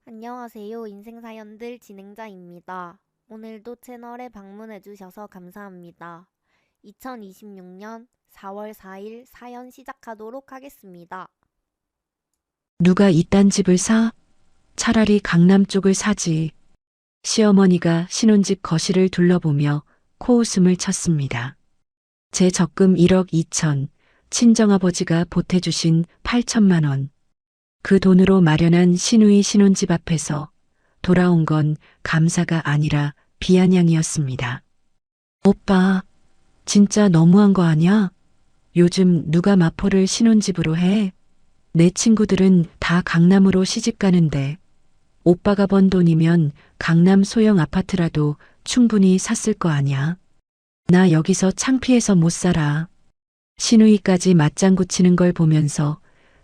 안녕하세요. 인생사연들 진행자입니다. 오늘도 채널에 방문해주셔서 감사합니다. 2026년 4월 4일 사연 시작하도록 하겠습니다. 누가 이딴 집을 사? 차라리 강남 쪽을 사지. 시어머니가 신혼집 거실을 둘러보며 코웃음을 쳤습니다. 제 적금 1억 2천, 친정아버지가 보태주신 8천만 원. 그 돈으로 마련한 시누이 신혼집 앞에서 돌아온 건 감사가 아니라 비아냥이었습니다. 오빠, 진짜 너무한 거 아냐? 요즘 누가 마포를 신혼집으로 해? 내 친구들은 다 강남으로 시집 가는데 오빠가 번 돈이면 강남 소형 아파트라도 충분히 샀을 거 아냐. 나 여기서 창피해서 못 살아. 시누이까지 맞장구 치는 걸 보면서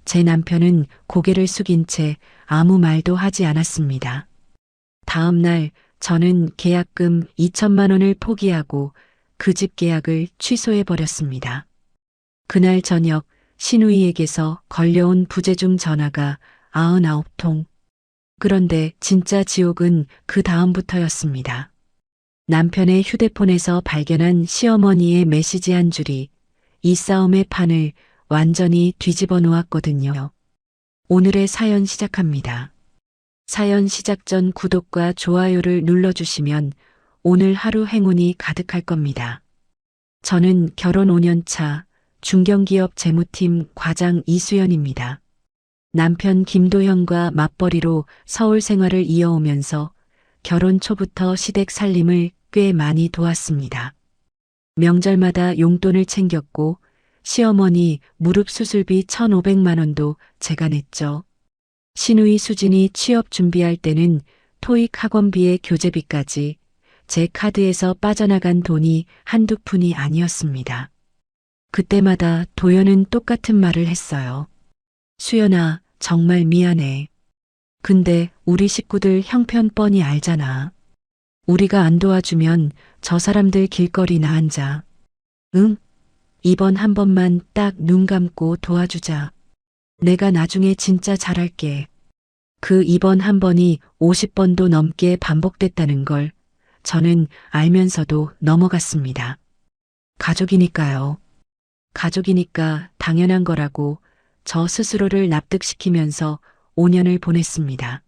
제 남편은 고개를 숙인 채 아무 말도 하지 않았습니다. 다음 날 저는 계약금 2천만 원을 포기하고 그 집 계약을 취소해 버렸습니다. 그날 저녁 시누이에게서 걸려온 부재중 전화가 99통. 그런데 진짜 지옥은 그 다음부터였습니다. 남편의 휴대폰에서 발견한 시어머니의 메시지 한 줄이 이 싸움의 판을 완전히 뒤집어 놓았거든요. 오늘의 사연 시작합니다. 사연 시작 전 구독과 좋아요를 눌러주시면 오늘 하루 행운이 가득할 겁니다. 저는 결혼 5년 차 중견기업 재무팀 과장 이수연입니다. 남편 김도현과 맞벌이로 서울 생활을 이어오면서 결혼 초부터 시댁 살림을 꽤 많이 도왔습니다. 명절마다 용돈을 챙겼고 시어머니 무릎 수술비 1,500만 원도 제가 냈죠. 시누이 수진이 취업 준비할 때는 토익 학원비의 교재비까지 제 카드에서 빠져나간 돈이 한두 푼이 아니었습니다. 그때마다 도연은 똑같은 말을 했어요. 수연아, 정말 미안해. 근데 우리 식구들 형편 뻔히 알잖아. 우리가 안 도와주면 저 사람들 길거리나 앉아. 응? 이번 한 번만 딱 눈 감고 도와주자. 내가 나중에 진짜 잘할게. 그 이번 한 번이 50번도 넘게 반복됐다는 걸 저는 알면서도 넘어갔습니다. 가족이니까요. 가족이니까 당연한 거라고 저 스스로를 납득시키면서 5년을 보냈습니다.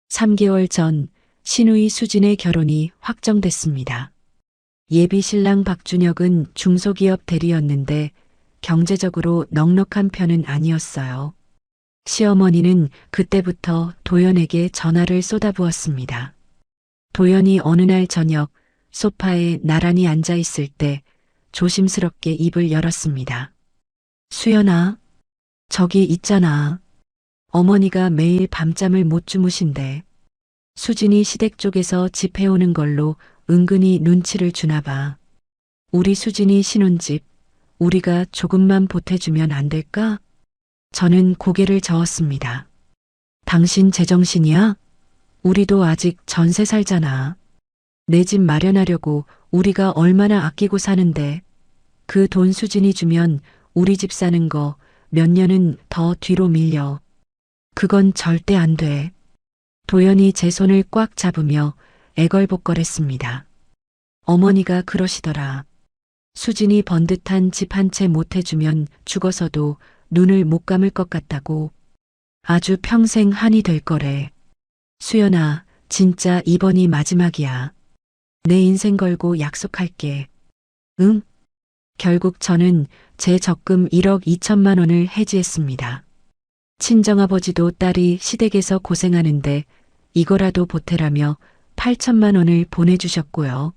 3개월 전 시누이 수진의 결혼이 확정됐습니다. 예비 신랑 박준혁은 중소기업 대리였는데 경제적으로 넉넉한 편은 아니었어요. 시어머니는 그때부터 도연에게 전화를 쏟아부었습니다. 도연이 어느 날 저녁 소파에 나란히 앉아 있을 때 조심스럽게 입을 열었습니다. 수연아, 저기 있잖아. 어머니가 매일 밤잠을 못 주무신대. 수진이 시댁 쪽에서 집 해오는 걸로 은근히 눈치를 주나 봐. 우리 수진이 신혼집, 우리가 조금만 보태주면 안 될까? 저는 고개를 저었습니다. 당신 제정신이야? 우리도 아직 전세 살잖아. 내 집 마련하려고 우리가 얼마나 아끼고 사는데 그 돈 수진이 주면 우리 집 사는 거 몇 년은 더 뒤로 밀려. 그건 절대 안 돼. 도연이 제 손을 꽉 잡으며 애걸복걸했습니다. 어머니가 그러시더라. 수진이 번듯한 집 한 채 못 해주면 죽어서도 눈을 못 감을 것 같다고. 아주 평생 한이 될 거래. 수연아, 진짜 이번이 마지막이야. 내 인생 걸고 약속할게. 응? 결국 저는 제 적금 1억 2천만 원을 해지했습니다. 친정아버지도 딸이 시댁에서 고생하는데 이거라도 보태라며 8천만 원을 보내주셨고요.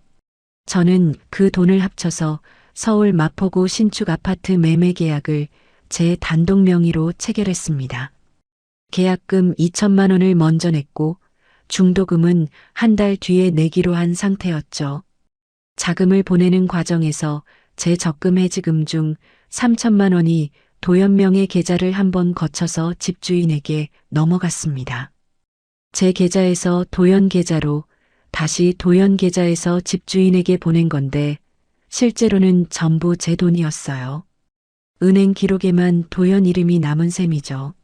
저는 그 돈을 합쳐서 서울 마포구 신축 아파트 매매 계약을 제 단독 명의로 체결했습니다. 계약금 2천만 원을 먼저 냈고 중도금은 한 달 뒤에 내기로 한 상태였죠. 자금을 보내는 과정에서 제 적금 해지금 중 3천만 원이 도연명의 계좌를 한번 거쳐서 집주인에게 넘어갔습니다. 제 계좌에서 도연 계좌로 다시 도연 계좌에서 집주인에게 보낸 건데 실제로는 전부 제 돈이었어요. 은행 기록에만 도연 이름이 남은 셈이죠.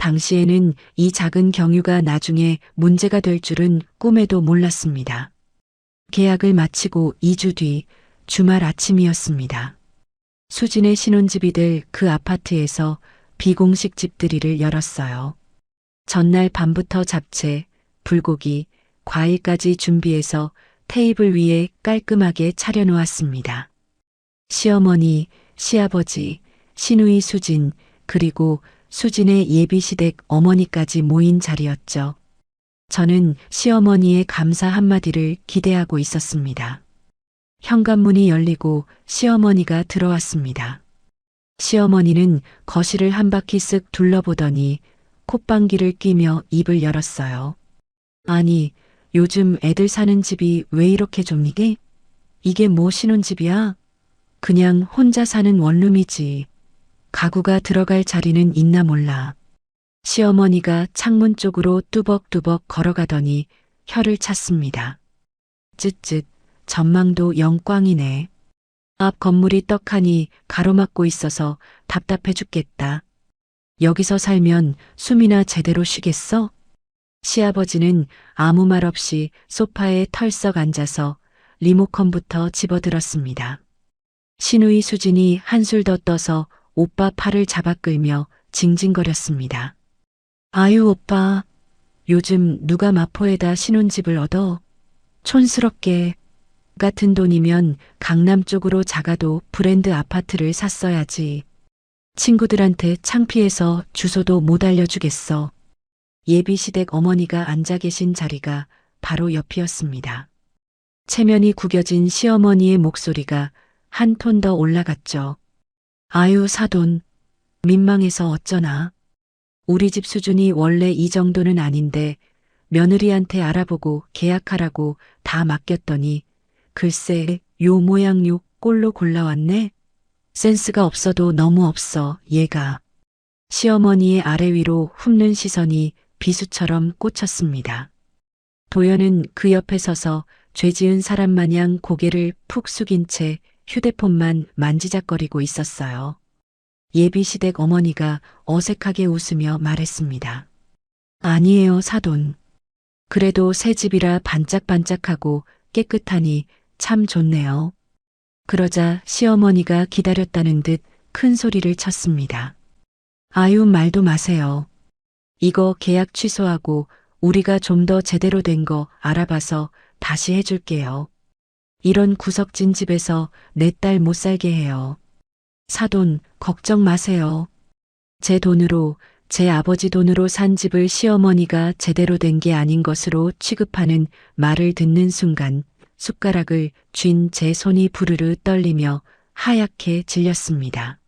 당시에는 이 작은 경유가 나중에 문제가 될 줄은 꿈에도 몰랐습니다. 계약을 마치고 2주 뒤 주말 아침이었습니다. 수진의 신혼집이 될 그 아파트에서 비공식 집들이를 열었어요. 전날 밤부터 잡채, 불고기, 과일까지 준비해서 테이블 위에 깔끔하게 차려놓았습니다. 시어머니, 시아버지, 시누이 수진, 그리고 수진의 예비시댁 어머니까지 모인 자리였죠. 저는 시어머니의 감사 한마디를 기대하고 있었습니다. 현관문이 열리고 시어머니가 들어왔습니다. 시어머니는 거실을 한 바퀴 쓱 둘러보더니 콧방귀를 뀌며 입을 열었어요. 아니, 요즘 애들 사는 집이 왜 이렇게 좁니? 이게 뭐 신혼집이야? 그냥 혼자 사는 원룸이지. 가구가 들어갈 자리는 있나 몰라. 시어머니가 창문 쪽으로 뚜벅뚜벅 걸어가더니 혀를 찼습니다. 쯧쯧, 전망도 영광이네. 앞 건물이 떡하니 가로막고 있어서 답답해 죽겠다. 여기서 살면 숨이나 제대로 쉬겠어? 시아버지는 아무 말 없이 소파에 털썩 앉아서 리모컨부터 집어들었습니다. 시누이 수진이 한술 더 떠서 오빠 팔을 잡아 끌며 징징거렸습니다. 아유 오빠, 요즘 누가 마포에다 신혼집을 얻어? 촌스럽게. 같은 돈이면 강남 쪽으로 작아도 브랜드 아파트를 샀어야지. 친구들한테 창피해서 주소도 못 알려주겠어. 예비시댁 어머니가 앉아 계신 자리가 바로 옆이었습니다. 체면이 구겨진 시어머니의 목소리가 한 톤 더 올라갔죠. 아유 사돈, 민망해서 어쩌나. 우리 집 수준이 원래 이 정도는 아닌데 며느리한테 알아보고 계약하라고 다 맡겼더니 글쎄 요 모양 요 꼴로 골라왔네. 센스가 없어도 너무 없어 얘가. 시어머니의 아래 위로 훑는 시선이 비수처럼 꽂혔습니다. 도연은 그 옆에 서서 죄 지은 사람 마냥 고개를 푹 숙인 채 휴대폰만 만지작거리고 있었어요. 예비시댁 어머니가 어색하게 웃으며 말했습니다. 아니에요 사돈. 그래도 새 집이라 반짝반짝하고 깨끗하니 참 좋네요. 그러자 시어머니가 기다렸다는 듯 큰 소리를 쳤습니다. 아유 말도 마세요. 이거 계약 취소하고 우리가 좀 더 제대로 된 거 알아봐서 다시 해줄게요. 이런 구석진 집에서 내 딸 못 살게 해요. 사돈, 걱정 마세요. 제 돈으로, 제 아버지 돈으로 산 집을 시어머니가 제대로 된 게 아닌 것으로 취급하는 말을 듣는 순간 숟가락을 쥔 제 손이 부르르 떨리며 하얗게 질렸습니다.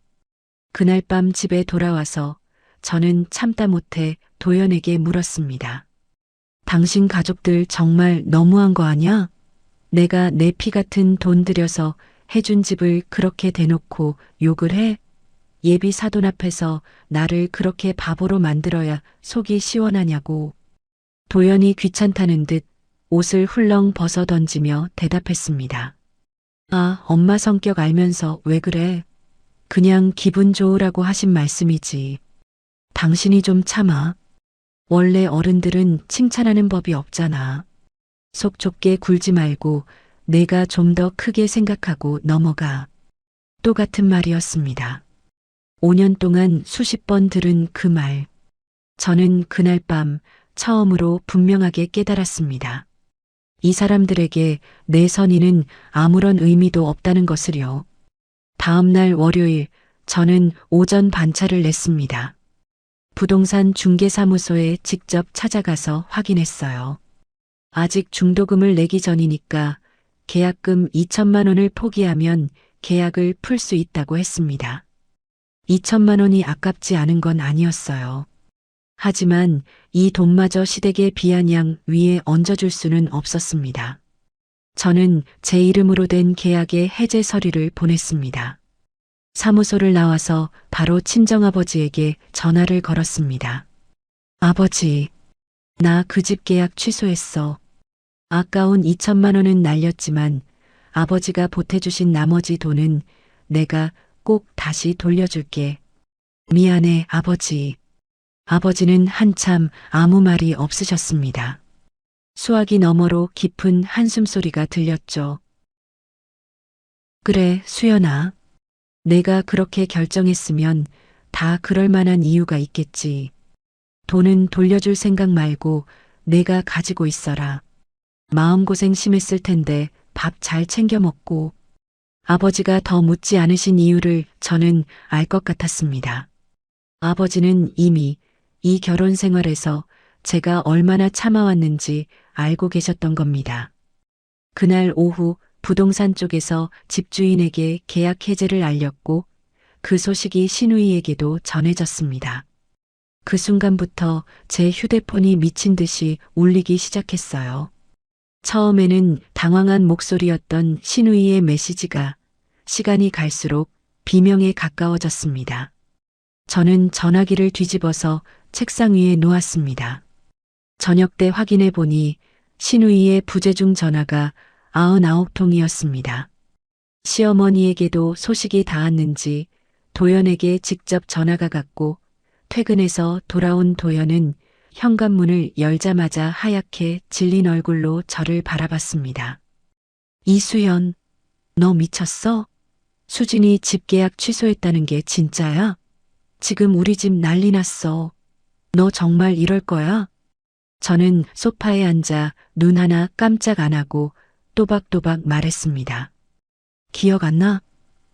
그날 밤 집에 돌아와서 저는 참다 못해 도연에게 물었습니다. 당신 가족들 정말 너무한 거 아냐? 내가 내 피 같은 돈 들여서 해준 집을 그렇게 대놓고 욕을 해? 예비 사돈 앞에서 나를 그렇게 바보로 만들어야 속이 시원하냐고. 도연이 귀찮다는 듯 옷을 훌렁 벗어 던지며 대답했습니다. 아, 엄마 성격 알면서 왜 그래? 그냥 기분 좋으라고 하신 말씀이지. 당신이 좀 참아. 원래 어른들은 칭찬하는 법이 없잖아. 속 좁게 굴지 말고 내가 좀 더 크게 생각하고 넘어가. 또 같은 말이었습니다. 5년 동안 수십 번 들은 그 말. 저는 그날 밤 처음으로 분명하게 깨달았습니다. 이 사람들에게 내 선의는 아무런 의미도 없다는 것을요. 다음 날 월요일 저는 오전 반차를 냈습니다. 부동산 중개사무소에 직접 찾아가서 확인했어요. 아직 중도금을 내기 전이니까 계약금 2천만 원을 포기하면 계약을 풀 수 있다고 했습니다. 2천만 원이 아깝지 않은 건 아니었어요. 하지만 이 돈마저 시댁의 비아냥 위에 얹어줄 수는 없었습니다. 저는 제 이름으로 된 계약의 해제 서류를 보냈습니다. 사무소를 나와서 바로 친정아버지에게 전화를 걸었습니다. 아버지, 나 그 집 계약 취소했어. 아까운 2천만 원은 날렸지만 아버지가 보태주신 나머지 돈은 내가 꼭 다시 돌려줄게. 미안해, 아버지. 아버지는 한참 아무 말이 없으셨습니다. 수화기 너머로 깊은 한숨 소리가 들렸죠. 그래, 수연아. 내가 그렇게 결정했으면 다 그럴 만한 이유가 있겠지. 돈은 돌려줄 생각 말고 내가 가지고 있어라. 마음고생 심했을 텐데 밥 잘 챙겨 먹고. 아버지가 더 묻지 않으신 이유를 저는 알 것 같았습니다. 아버지는 이미 이 결혼 생활에서 제가 얼마나 참아왔는지 알고 계셨던 겁니다. 그날 오후 부동산 쪽에서 집주인에게 계약 해제를 알렸고 그 소식이 신우이에게도 전해졌습니다. 그 순간부터 제 휴대폰이 미친 듯이 울리기 시작했어요. 처음에는 당황한 목소리였던 신우이의 메시지가 시간이 갈수록 비명에 가까워졌습니다. 저는 전화기를 뒤집어서 책상 위에 놓았습니다. 저녁 때 확인해 보니 신우이의 부재중 전화가 99통이었습니다. 시어머니에게도 소식이 닿았는지 도연에게 직접 전화가 갔고 퇴근해서 돌아온 도연은 현관문을 열자마자 하얗게 질린 얼굴로 저를 바라봤습니다. 이수연, 너 미쳤어? 수진이 집 계약 취소했다는 게 진짜야? 지금 우리 집 난리 났어. 너 정말 이럴 거야? 저는 소파에 앉아 눈 하나 깜짝 안 하고 또박또박 말했습니다. 기억 안 나?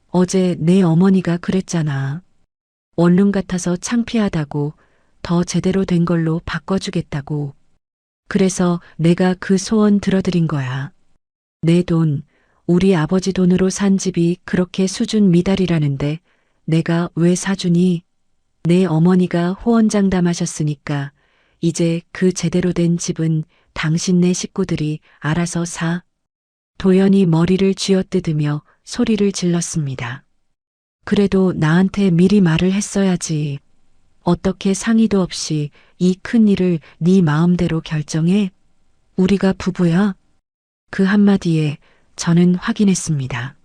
어제 내 어머니가 그랬잖아. 원룸 같아서 창피하다고 더 제대로 된 걸로 바꿔주겠다고. 그래서 내가 그 소원 들어드린 거야. 내 돈, 우리 아버지 돈으로 산 집이 그렇게 수준 미달이라는데 내가 왜 사주니? 내 어머니가 호언장담하셨으니까 이제 그 제대로 된 집은 당신네 식구들이 알아서 사. 도연이 머리를 쥐어뜯으며 소리를 질렀습니다. 그래도 나한테 미리 말을 했어야지. 어떻게 상의도 없이 이 큰일을 네 마음대로 결정해? 우리가 부부야? 그 한마디에 저는 확인했습니다.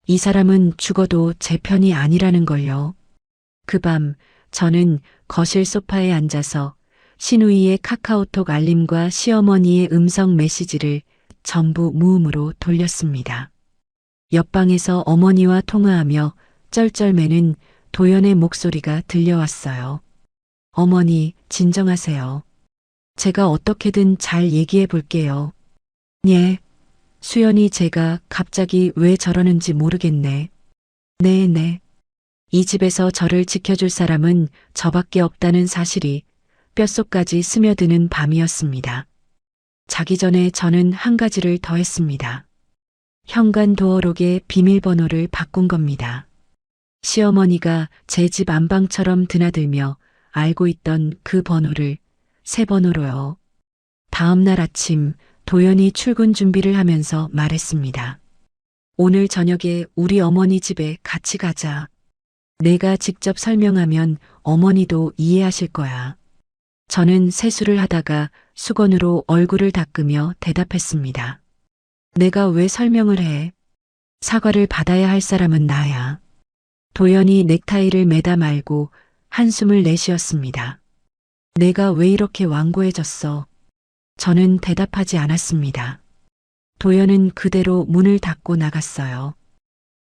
이 사람은 죽어도 제 편이 아니라는 걸요. 그 밤 저는 거실 소파에 앉아서 신우이의 카카오톡 알림과 시어머니의 음성 메시지를 전부 무음으로 돌렸습니다. 옆방에서 어머니와 통화하며 쩔쩔매는 도연의 목소리가 들려왔어요. 어머니, 진정하세요. 제가 어떻게든 잘 얘기해 볼게요. 예. 수연이 제가 갑자기 왜 저러는지 모르겠네. 네네. 이 집에서 저를 지켜줄 사람은 저밖에 없다는 사실이 뼛속까지 스며드는 밤이었습니다. 자기 전에 저는 한 가지를 더 했습니다. 현관 도어록의 비밀번호를 바꾼 겁니다. 시어머니가 제 집 안방처럼 드나들며 알고 있던 그 번호를 새 번호로요. 다음 날 아침 도연이 출근 준비를 하면서 말했습니다. 오늘 저녁에 우리 어머니 집에 같이 가자. 내가 직접 설명하면 어머니도 이해하실 거야. 저는 세수를 하다가 수건으로 얼굴을 닦으며 대답했습니다. 내가 왜 설명을 해? 사과를 받아야 할 사람은 나야. 도연이 넥타이를 매다 말고 한숨을 내쉬었습니다. 내가 왜 이렇게 완고해졌어? 저는 대답하지 않았습니다. 도연은 그대로 문을 닫고 나갔어요.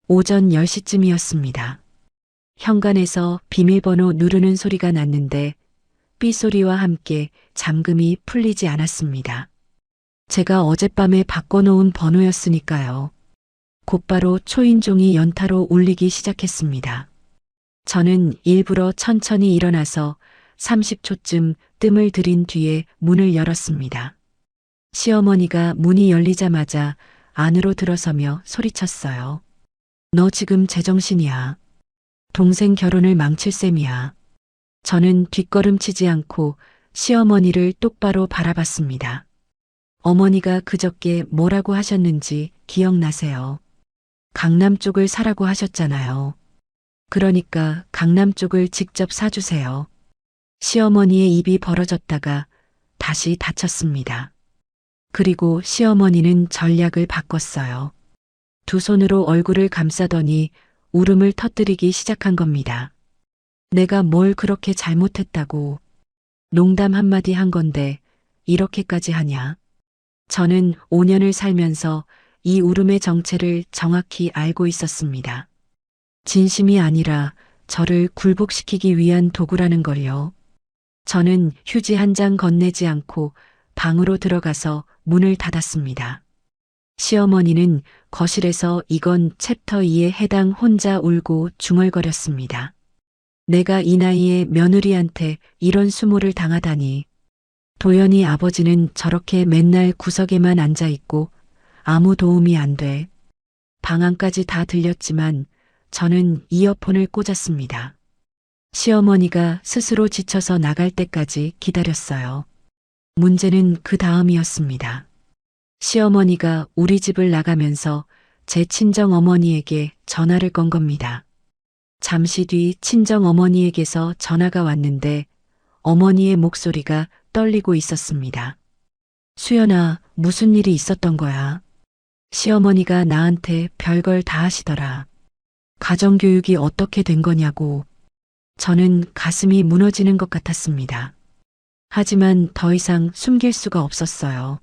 오전 10시쯤이었습니다. 현관에서 비밀번호 누르는 소리가 났는데 삐소리와 함께 잠금이 풀리지 않았습니다. 제가 어젯밤에 바꿔놓은 번호였으니까요. 곧바로 초인종이 연타로 울리기 시작했습니다. 저는 일부러 천천히 일어나서 30초쯤 뜸을 들인 뒤에 문을 열었습니다. 시어머니가 문이 열리자마자 안으로 들어서며 소리쳤어요. 너 지금 제정신이야. 동생 결혼을 망칠 셈이야. 저는 뒷걸음치지 않고 시어머니를 똑바로 바라봤습니다. 어머니가 그저께 뭐라고 하셨는지 기억나세요? 강남 쪽을 사라고 하셨잖아요. 그러니까 강남 쪽을 직접 사주세요. 시어머니의 입이 벌어졌다가 다시 닫혔습니다. 그리고 시어머니는 전략을 바꿨어요. 두 손으로 얼굴을 감싸더니 울음을 터뜨리기 시작한 겁니다. 내가 뭘 그렇게 잘못했다고. 농담 한마디 한 건데 이렇게까지 하냐? 저는 5년을 살면서 이 울음의 정체를 정확히 알고 있었습니다. 진심이 아니라 저를 굴복시키기 위한 도구라는 걸요. 저는 휴지 한 장 건네지 않고 방으로 들어가서 문을 닫았습니다. 시어머니는 거실에서 이건 챕터 2에 해당 혼자 울고 중얼거렸습니다. 내가 이 나이에 며느리한테 이런 수모를 당하다니. 도연이 아버지는 저렇게 맨날 구석에만 앉아있고 아무 도움이 안 돼. 방안까지 다 들렸지만 저는 이어폰을 꽂았습니다. 시어머니가 스스로 지쳐서 나갈 때까지 기다렸어요. 문제는 그 다음이었습니다. 시어머니가 우리 집을 나가면서 제 친정 어머니에게 전화를 건 겁니다. 잠시 뒤 친정 어머니에게서 전화가 왔는데 어머니의 목소리가 떨리고 있었습니다. 수연아, 무슨 일이 있었던 거야? 시어머니가 나한테 별걸 다 하시더라. 가정교육이 어떻게 된 거냐고. 저는 가슴이 무너지는 것 같았습니다. 하지만 더 이상 숨길 수가 없었어요.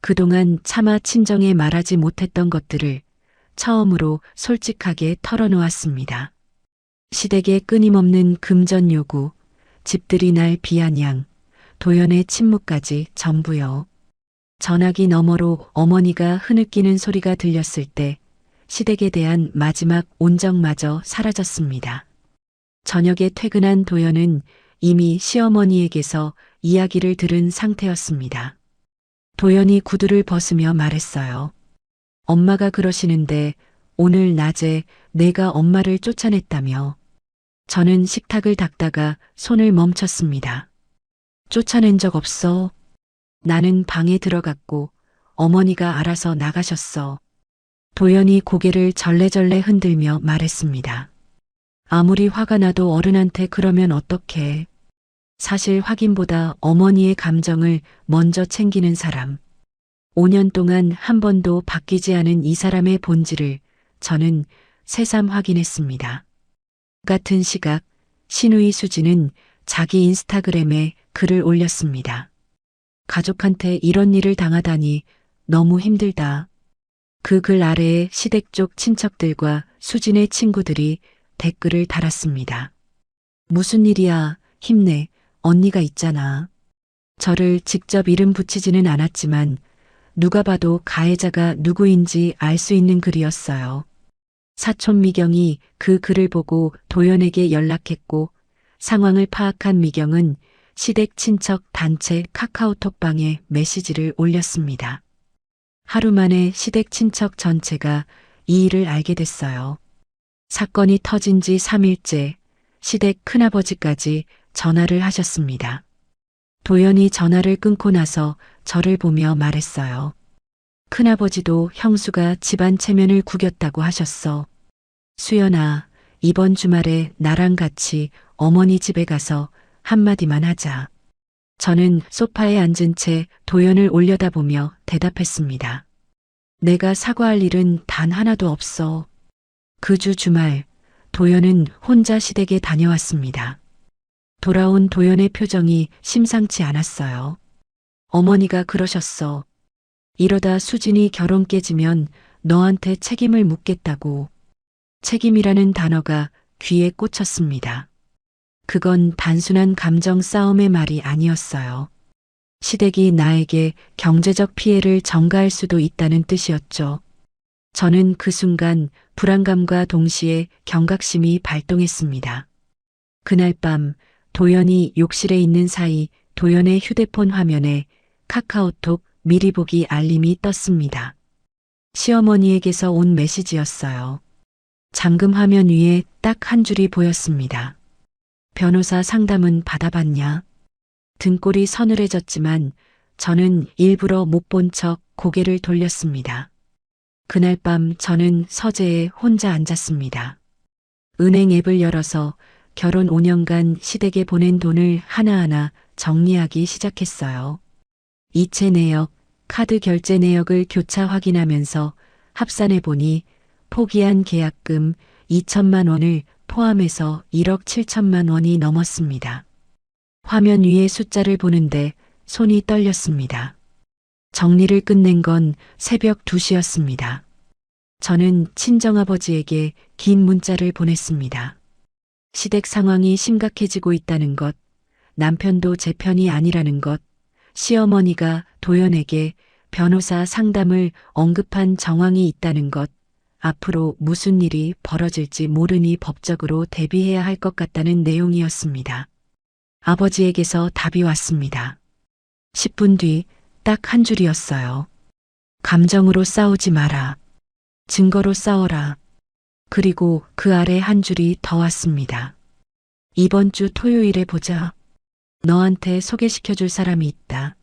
그동안 차마 친정에 말하지 못했던 것들을 처음으로 솔직하게 털어놓았습니다. 시댁의 끊임없는 금전 요구, 집들이 날 비아냥, 도연의 침묵까지 전부요. 전화기 너머로 어머니가 흐느끼는 소리가 들렸을 때 시댁에 대한 마지막 온정마저 사라졌습니다. 저녁에 퇴근한 도연은 이미 시어머니에게서 이야기를 들은 상태였습니다. 도연이 구두를 벗으며 말했어요. 엄마가 그러시는데 오늘 낮에 내가 엄마를 쫓아냈다며. 저는 식탁을 닦다가 손을 멈췄습니다. 쫓아낸 적 없어. 나는 방에 들어갔고 어머니가 알아서 나가셨어. 도연이 고개를 절레절레 흔들며 말했습니다. 아무리 화가 나도 어른한테 그러면 어떡해. 사실 확인보다 어머니의 감정을 먼저 챙기는 사람. 5년 동안 한 번도 바뀌지 않은 이 사람의 본질을 저는 새삼 확인했습니다. 같은 시각 신우이 수지는 자기 인스타그램에 글을 올렸습니다. 가족한테 이런 일을 당하다니 너무 힘들다. 그 글 아래에 시댁 쪽 친척들과 수진의 친구들이 댓글을 달았습니다. 무슨 일이야, 힘내, 언니가 있잖아. 저를 직접 이름 붙이지는 않았지만 누가 봐도 가해자가 누구인지 알 수 있는 글이었어요. 사촌 미경이 그 글을 보고 도연에게 연락했고 상황을 파악한 미경은 시댁 친척 단체 카카오톡방에 메시지를 올렸습니다. 하루 만에 시댁 친척 전체가 이 일을 알게 됐어요. 사건이 터진 지 3일째 시댁 큰아버지까지 전화를 하셨습니다. 도연이 전화를 끊고 나서 저를 보며 말했어요. 큰아버지도 형수가 집안 체면을 구겼다고 하셨어. 수연아, 이번 주말에 나랑 같이 어머니 집에 가서 한마디만 하자. 저는 소파에 앉은 채 도연을 올려다보며 대답했습니다. 내가 사과할 일은 단 하나도 없어. 그 주 주말 도연은 혼자 시댁에 다녀왔습니다. 돌아온 도연의 표정이 심상치 않았어요. 어머니가 그러셨어. 이러다 수진이 결혼 깨지면 너한테 책임을 묻겠다고. 책임이라는 단어가 귀에 꽂혔습니다. 그건 단순한 감정 싸움의 말이 아니었어요. 시댁이 나에게 경제적 피해를 전가할 수도 있다는 뜻이었죠. 저는 그 순간 불안감과 동시에 경각심이 발동했습니다. 그날 밤 도연이 욕실에 있는 사이 도연의 휴대폰 화면에 카카오톡 미리 보기 알림이 떴습니다. 시어머니에게서 온 메시지였어요. 잠금 화면 위에 딱 한 줄이 보였습니다. 변호사 상담은 받아봤냐? 등골이 서늘해졌지만 저는 일부러 못 본 척 고개를 돌렸습니다. 그날 밤 저는 서재에 혼자 앉았습니다. 은행 앱을 열어서 결혼 5년간 시댁에 보낸 돈을 하나하나 정리하기 시작했어요. 이체 내역, 카드 결제 내역을 교차 확인하면서 합산해 보니 포기한 계약금 2천만 원을 포함해서 1억 7천만 원이 넘었습니다. 화면 위에 숫자를 보는데 손이 떨렸습니다. 정리를 끝낸 건 새벽 2시였습니다. 저는 친정아버지에게 긴 문자를 보냈습니다. 시댁 상황이 심각해지고 있다는 것, 남편도 제 편이 아니라는 것, 시어머니가 도연에게 변호사 상담을 언급한 정황이 있다는 것, 앞으로 무슨 일이 벌어질지 모르니 법적으로 대비해야 할 것 같다는 내용이었습니다. 아버지에게서 답이 왔습니다. 10분 뒤 딱 한 줄이었어요. 감정으로 싸우지 마라. 증거로 싸워라. 그리고 그 아래 한 줄이 더 왔습니다. 이번 주 토요일에 보자. 너한테 소개시켜줄 사람이 있다.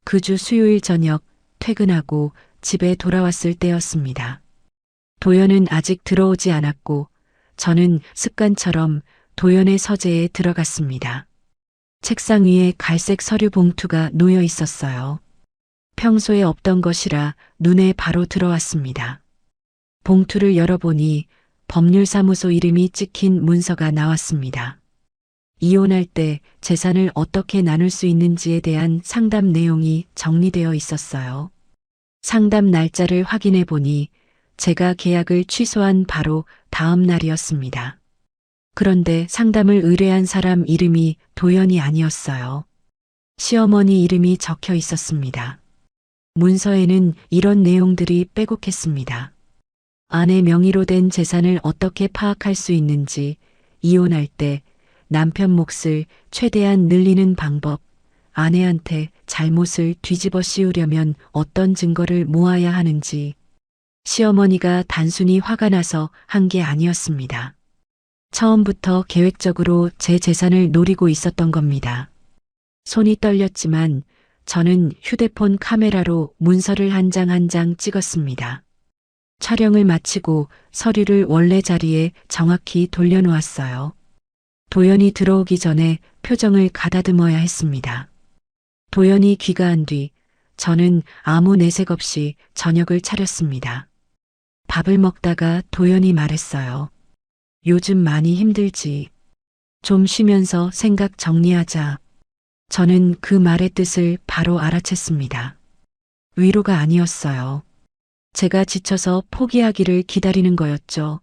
그 주 수요일 저녁 퇴근하고 집에 돌아왔을 때였습니다. 도연은 아직 들어오지 않았고 저는 습관처럼 도연의 서재에 들어갔습니다. 책상 위에 갈색 서류 봉투가 놓여 있었어요. 평소에 없던 것이라 눈에 바로 들어왔습니다. 봉투를 열어보니 법률사무소 이름이 찍힌 문서가 나왔습니다. 이혼할 때 재산을 어떻게 나눌 수 있는지에 대한 상담 내용이 정리되어 있었어요. 상담 날짜를 확인해 보니 제가 계약을 취소한 바로 다음 날이었습니다. 그런데 상담을 의뢰한 사람 이름이 도연이 아니었어요. 시어머니 이름이 적혀 있었습니다. 문서에는 이런 내용들이 빼곡했습니다. 아내 명의로 된 재산을 어떻게 파악할 수 있는지, 이혼할 때 남편 몫을 최대한 늘리는 방법, 아내한테 잘못을 뒤집어 씌우려면 어떤 증거를 모아야 하는지, 시어머니가 단순히 화가 나서 한 게 아니었습니다. 처음부터 계획적으로 제 재산을 노리고 있었던 겁니다. 손이 떨렸지만 저는 휴대폰 카메라로 문서를 한 장 한 장 찍었습니다. 촬영을 마치고 서류를 원래 자리에 정확히 돌려놓았어요. 도연이 들어오기 전에 표정을 가다듬어야 했습니다. 도연이 귀가한 뒤 저는 아무 내색 없이 저녁을 차렸습니다. 밥을 먹다가 도연이 말했어요. 요즘 많이 힘들지. 좀 쉬면서 생각 정리하자. 저는 그 말의 뜻을 바로 알아챘습니다. 위로가 아니었어요. 제가 지쳐서 포기하기를 기다리는 거였죠.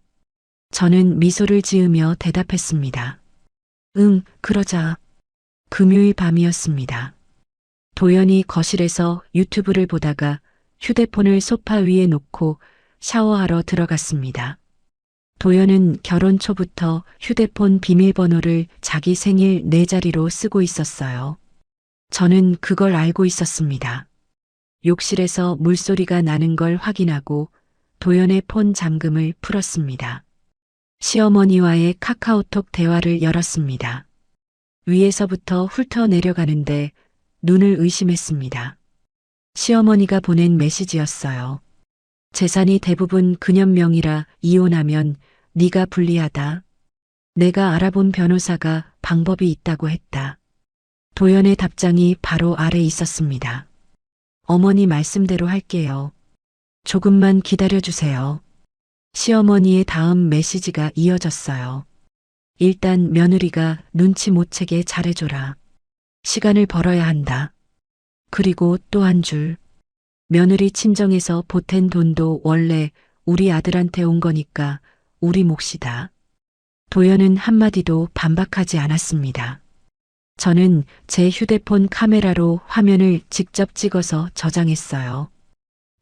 저는 미소를 지으며 대답했습니다. 응, 그러자. 금요일 밤이었습니다. 도연이 거실에서 유튜브를 보다가 휴대폰을 소파 위에 놓고 샤워하러 들어갔습니다. 도연은 결혼 초부터 휴대폰 비밀번호를 자기 생일 4자리로 쓰고 있었어요. 저는 그걸 알고 있었습니다. 욕실에서 물소리가 나는 걸 확인하고 도연의 폰 잠금을 풀었습니다. 시어머니와의 카카오톡 대화를 열었습니다. 위에서부터 훑어 내려가는데 눈을 의심했습니다. 시어머니가 보낸 메시지였어요. 재산이 대부분 그년 명이라 이혼하면 네가 불리하다. 내가 알아본 변호사가 방법이 있다고 했다. 도연의 답장이 바로 아래 있었습니다. 어머니 말씀대로 할게요. 조금만 기다려주세요. 시어머니의 다음 메시지가 이어졌어요. 일단 며느리가 눈치 못 채게 잘해줘라. 시간을 벌어야 한다. 그리고 또 한 줄. 며느리 친정에서 보탠 돈도 원래 우리 아들한테 온 거니까 우리 몫이다. 도연은 한마디도 반박하지 않았습니다. 저는 제 휴대폰 카메라로 화면을 직접 찍어서 저장했어요.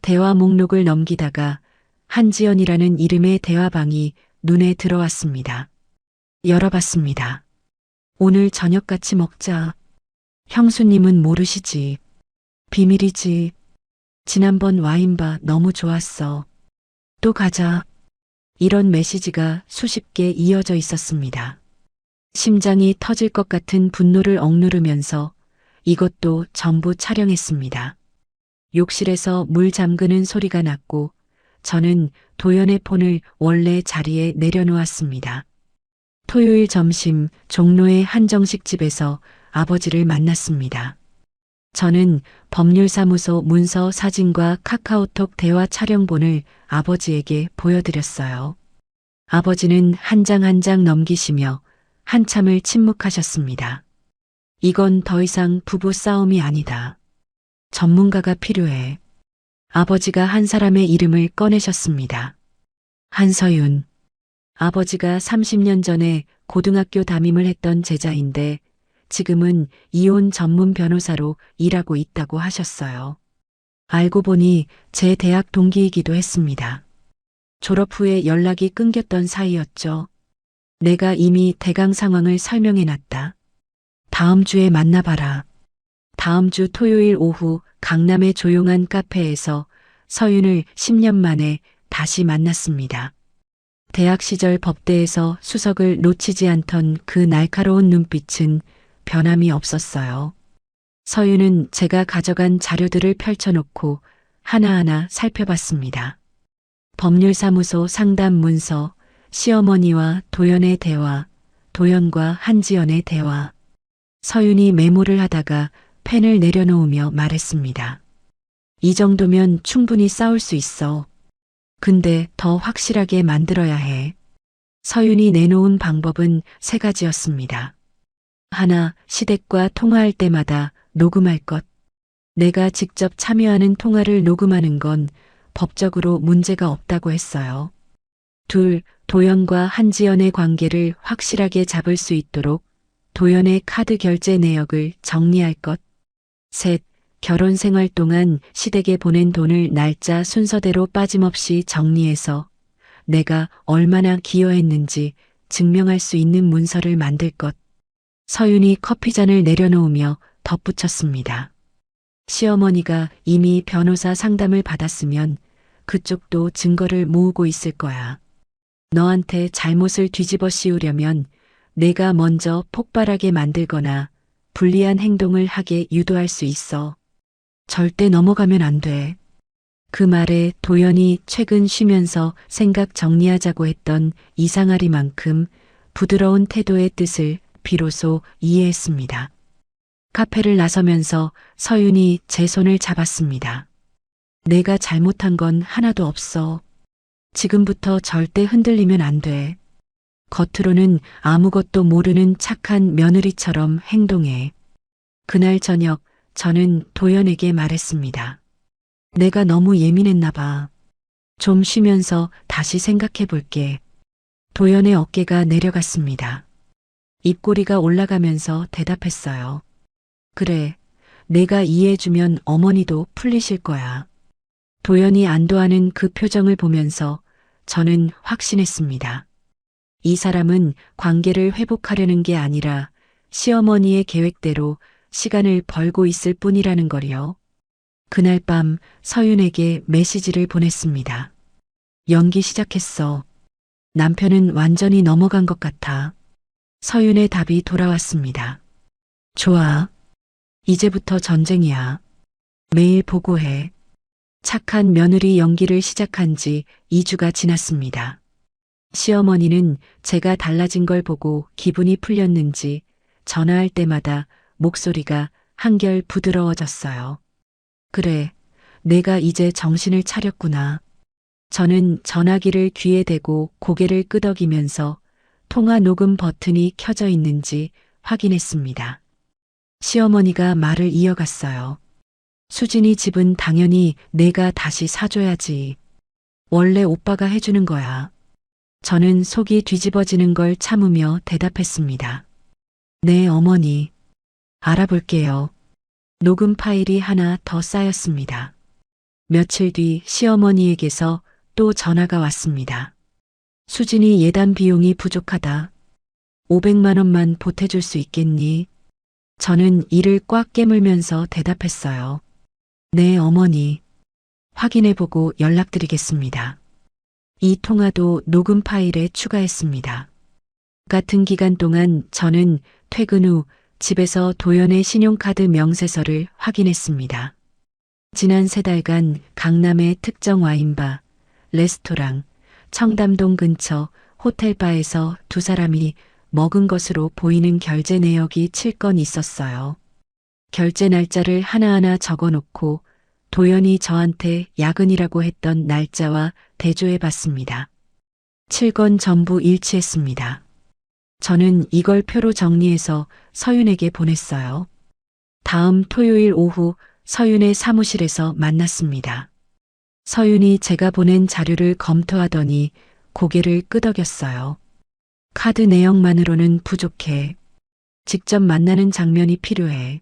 대화 목록을 넘기다가 한지연이라는 이름의 대화방이 눈에 들어왔습니다. 열어봤습니다. 오늘 저녁 같이 먹자. 형수님은 모르시지. 비밀이지. 지난번 와인바 너무 좋았어. 또 가자. 이런 메시지가 수십 개 이어져 있었습니다. 심장이 터질 것 같은 분노를 억누르면서 이것도 전부 촬영했습니다. 욕실에서 물 잠그는 소리가 났고 저는 도연의 폰을 원래 자리에 내려놓았습니다. 토요일 점심 종로의 한정식 집에서 아버지를 만났습니다. 저는 법률사무소 문서 사진과 카카오톡 대화 촬영본을 아버지에게 보여드렸어요. 아버지는 한 장 한 장 넘기시며 한참을 침묵하셨습니다. 이건 더 이상 부부 싸움이 아니다. 전문가가 필요해. 아버지가 한 사람의 이름을 꺼내셨습니다. 한서윤. 아버지가 30년 전에 고등학교 담임을 했던 제자인데 지금은 이혼 전문 변호사로 일하고 있다고 하셨어요. 알고 보니 제 대학 동기이기도 했습니다. 졸업 후에 연락이 끊겼던 사이였죠. 내가 이미 대강 상황을 설명해 놨다. 다음 주에 만나봐라. 다음 주 토요일 오후 강남의 조용한 카페에서 서윤을 10년 만에 다시 만났습니다. 대학 시절 법대에서 수석을 놓치지 않던 그 날카로운 눈빛은 변함이 없었어요. 서윤은 제가 가져간 자료들을 펼쳐놓고 하나하나 살펴봤습니다. 법률사무소 상담 문서, 시어머니와 도연의 대화, 도연과 한지연의 대화. 서윤이 메모를 하다가 펜을 내려놓으며 말했습니다. 이 정도면 충분히 싸울 수 있어. 근데 더 확실하게 만들어야 해. 서윤이 내놓은 방법은 세 가지였습니다. 하나, 시댁과 통화할 때마다 녹음할 것. 내가 직접 참여하는 통화를 녹음하는 건 법적으로 문제가 없다고 했어요. 둘, 도연과 한지연의 관계를 확실하게 잡을 수 있도록 도연의 카드 결제 내역을 정리할 것. 셋, 결혼 생활 동안 시댁에 보낸 돈을 날짜 순서대로 빠짐없이 정리해서 내가 얼마나 기여했는지 증명할 수 있는 문서를 만들 것. 서윤이 커피잔을 내려놓으며 덧붙였습니다. 시어머니가 이미 변호사 상담을 받았으면 그쪽도 증거를 모으고 있을 거야. 너한테 잘못을 뒤집어 씌우려면 내가 먼저 폭발하게 만들거나 불리한 행동을 하게 유도할 수 있어. 절대 넘어가면 안 돼. 그 말에 도연이 최근 쉬면서 생각 정리하자고 했던 이상하리만큼 부드러운 태도의 뜻을 비로소 이해했습니다. 카페를 나서면서 서윤이 제 손을 잡았습니다. 내가 잘못한 건 하나도 없어. 지금부터 절대 흔들리면 안 돼. 겉으로는 아무것도 모르는 착한 며느리처럼 행동해. 그날 저녁 저는 도연에게 말했습니다. 내가 너무 예민했나 봐. 좀 쉬면서 다시 생각해 볼게. 도연의 어깨가 내려갔습니다. 입꼬리가 올라가면서 대답했어요. 그래, 내가 이해해주면 어머니도 풀리실 거야. 도연이 안도하는 그 표정을 보면서 저는 확신했습니다. 이 사람은 관계를 회복하려는 게 아니라 시어머니의 계획대로 시간을 벌고 있을 뿐이라는 거리요. 그날 밤 서윤에게 메시지를 보냈습니다. 연기 시작했어. 남편은 완전히 넘어간 것 같아. 서윤의 답이 돌아왔습니다. 좋아. 이제부터 전쟁이야. 매일 보고해. 착한 며느리 연기를 시작한 지 2주가 지났습니다. 시어머니는 제가 달라진 걸 보고 기분이 풀렸는지 전화할 때마다 목소리가 한결 부드러워졌어요. 그래, 내가 이제 정신을 차렸구나. 저는 전화기를 귀에 대고 고개를 끄덕이면서 통화 녹음 버튼이 켜져 있는지 확인했습니다. 시어머니가 말을 이어갔어요. 수진이 집은 당연히 내가 다시 사줘야지. 원래 오빠가 해주는 거야. 저는 속이 뒤집어지는 걸 참으며 대답했습니다. 네, 어머니. 알아볼게요. 녹음 파일이 하나 더 쌓였습니다. 며칠 뒤 시어머니에게서 또 전화가 왔습니다. 수진이 예단 비용이 부족하다. 500만 원만 보태줄 수 있겠니? 저는 이를 꽉 깨물면서 대답했어요. 네, 어머니. 확인해보고 연락드리겠습니다. 이 통화도 녹음 파일에 추가했습니다. 같은 기간 동안 저는 퇴근 후 집에서 도연의 신용카드 명세서를 확인했습니다. 지난 3달간 강남의 특정 와인바, 레스토랑, 청담동 근처 호텔바에서 두 사람이 먹은 것으로 보이는 결제 내역이 7건 있었어요. 결제 날짜를 하나하나 적어놓고 도연이 저한테 야근이라고 했던 날짜와 대조해 봤습니다. 7건 전부 일치했습니다. 저는 이걸 표로 정리해서 서윤에게 보냈어요. 다음 토요일 오후 서윤의 사무실에서 만났습니다. 서윤이 제가 보낸 자료를 검토하더니 고개를 끄덕였어요. 카드 내용만으로는 부족해. 직접 만나는 장면이 필요해.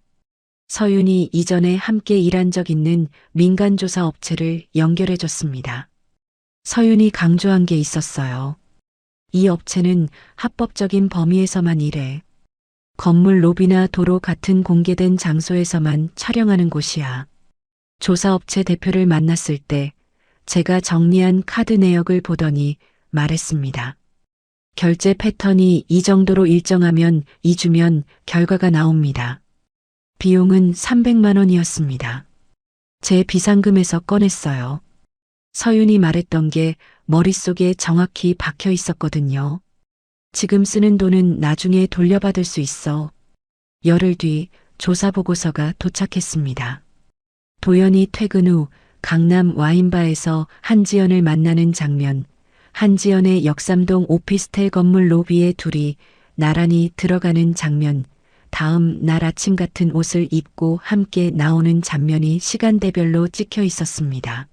서윤이 이전에 함께 일한 적 있는 민간조사 업체를 연결해 줬습니다. 서윤이 강조한 게 있었어요. 이 업체는 합법적인 범위에서만 일해. 건물 로비나 도로 같은 공개된 장소에서만 촬영하는 곳이야. 조사업체 대표를 만났을 때 제가 정리한 카드 내역을 보더니 말했습니다. 결제 패턴이 이 정도로 일정하면 2주면 결과가 나옵니다. 비용은 300만 원이었습니다. 제 비상금에서 꺼냈어요. 서윤이 말했던 게 머릿속에 정확히 박혀 있었거든요. 지금 쓰는 돈은 나중에 돌려받을 수 있어. 열흘 뒤 조사 보고서가 도착했습니다. 도연이 퇴근 후 강남 와인바에서 한지연을 만나는 장면, 한지연의 역삼동 오피스텔 건물 로비에 둘이 나란히 들어가는 장면, 다음 날 아침 같은 옷을 입고 함께 나오는 장면이 시간대별로 찍혀 있었습니다.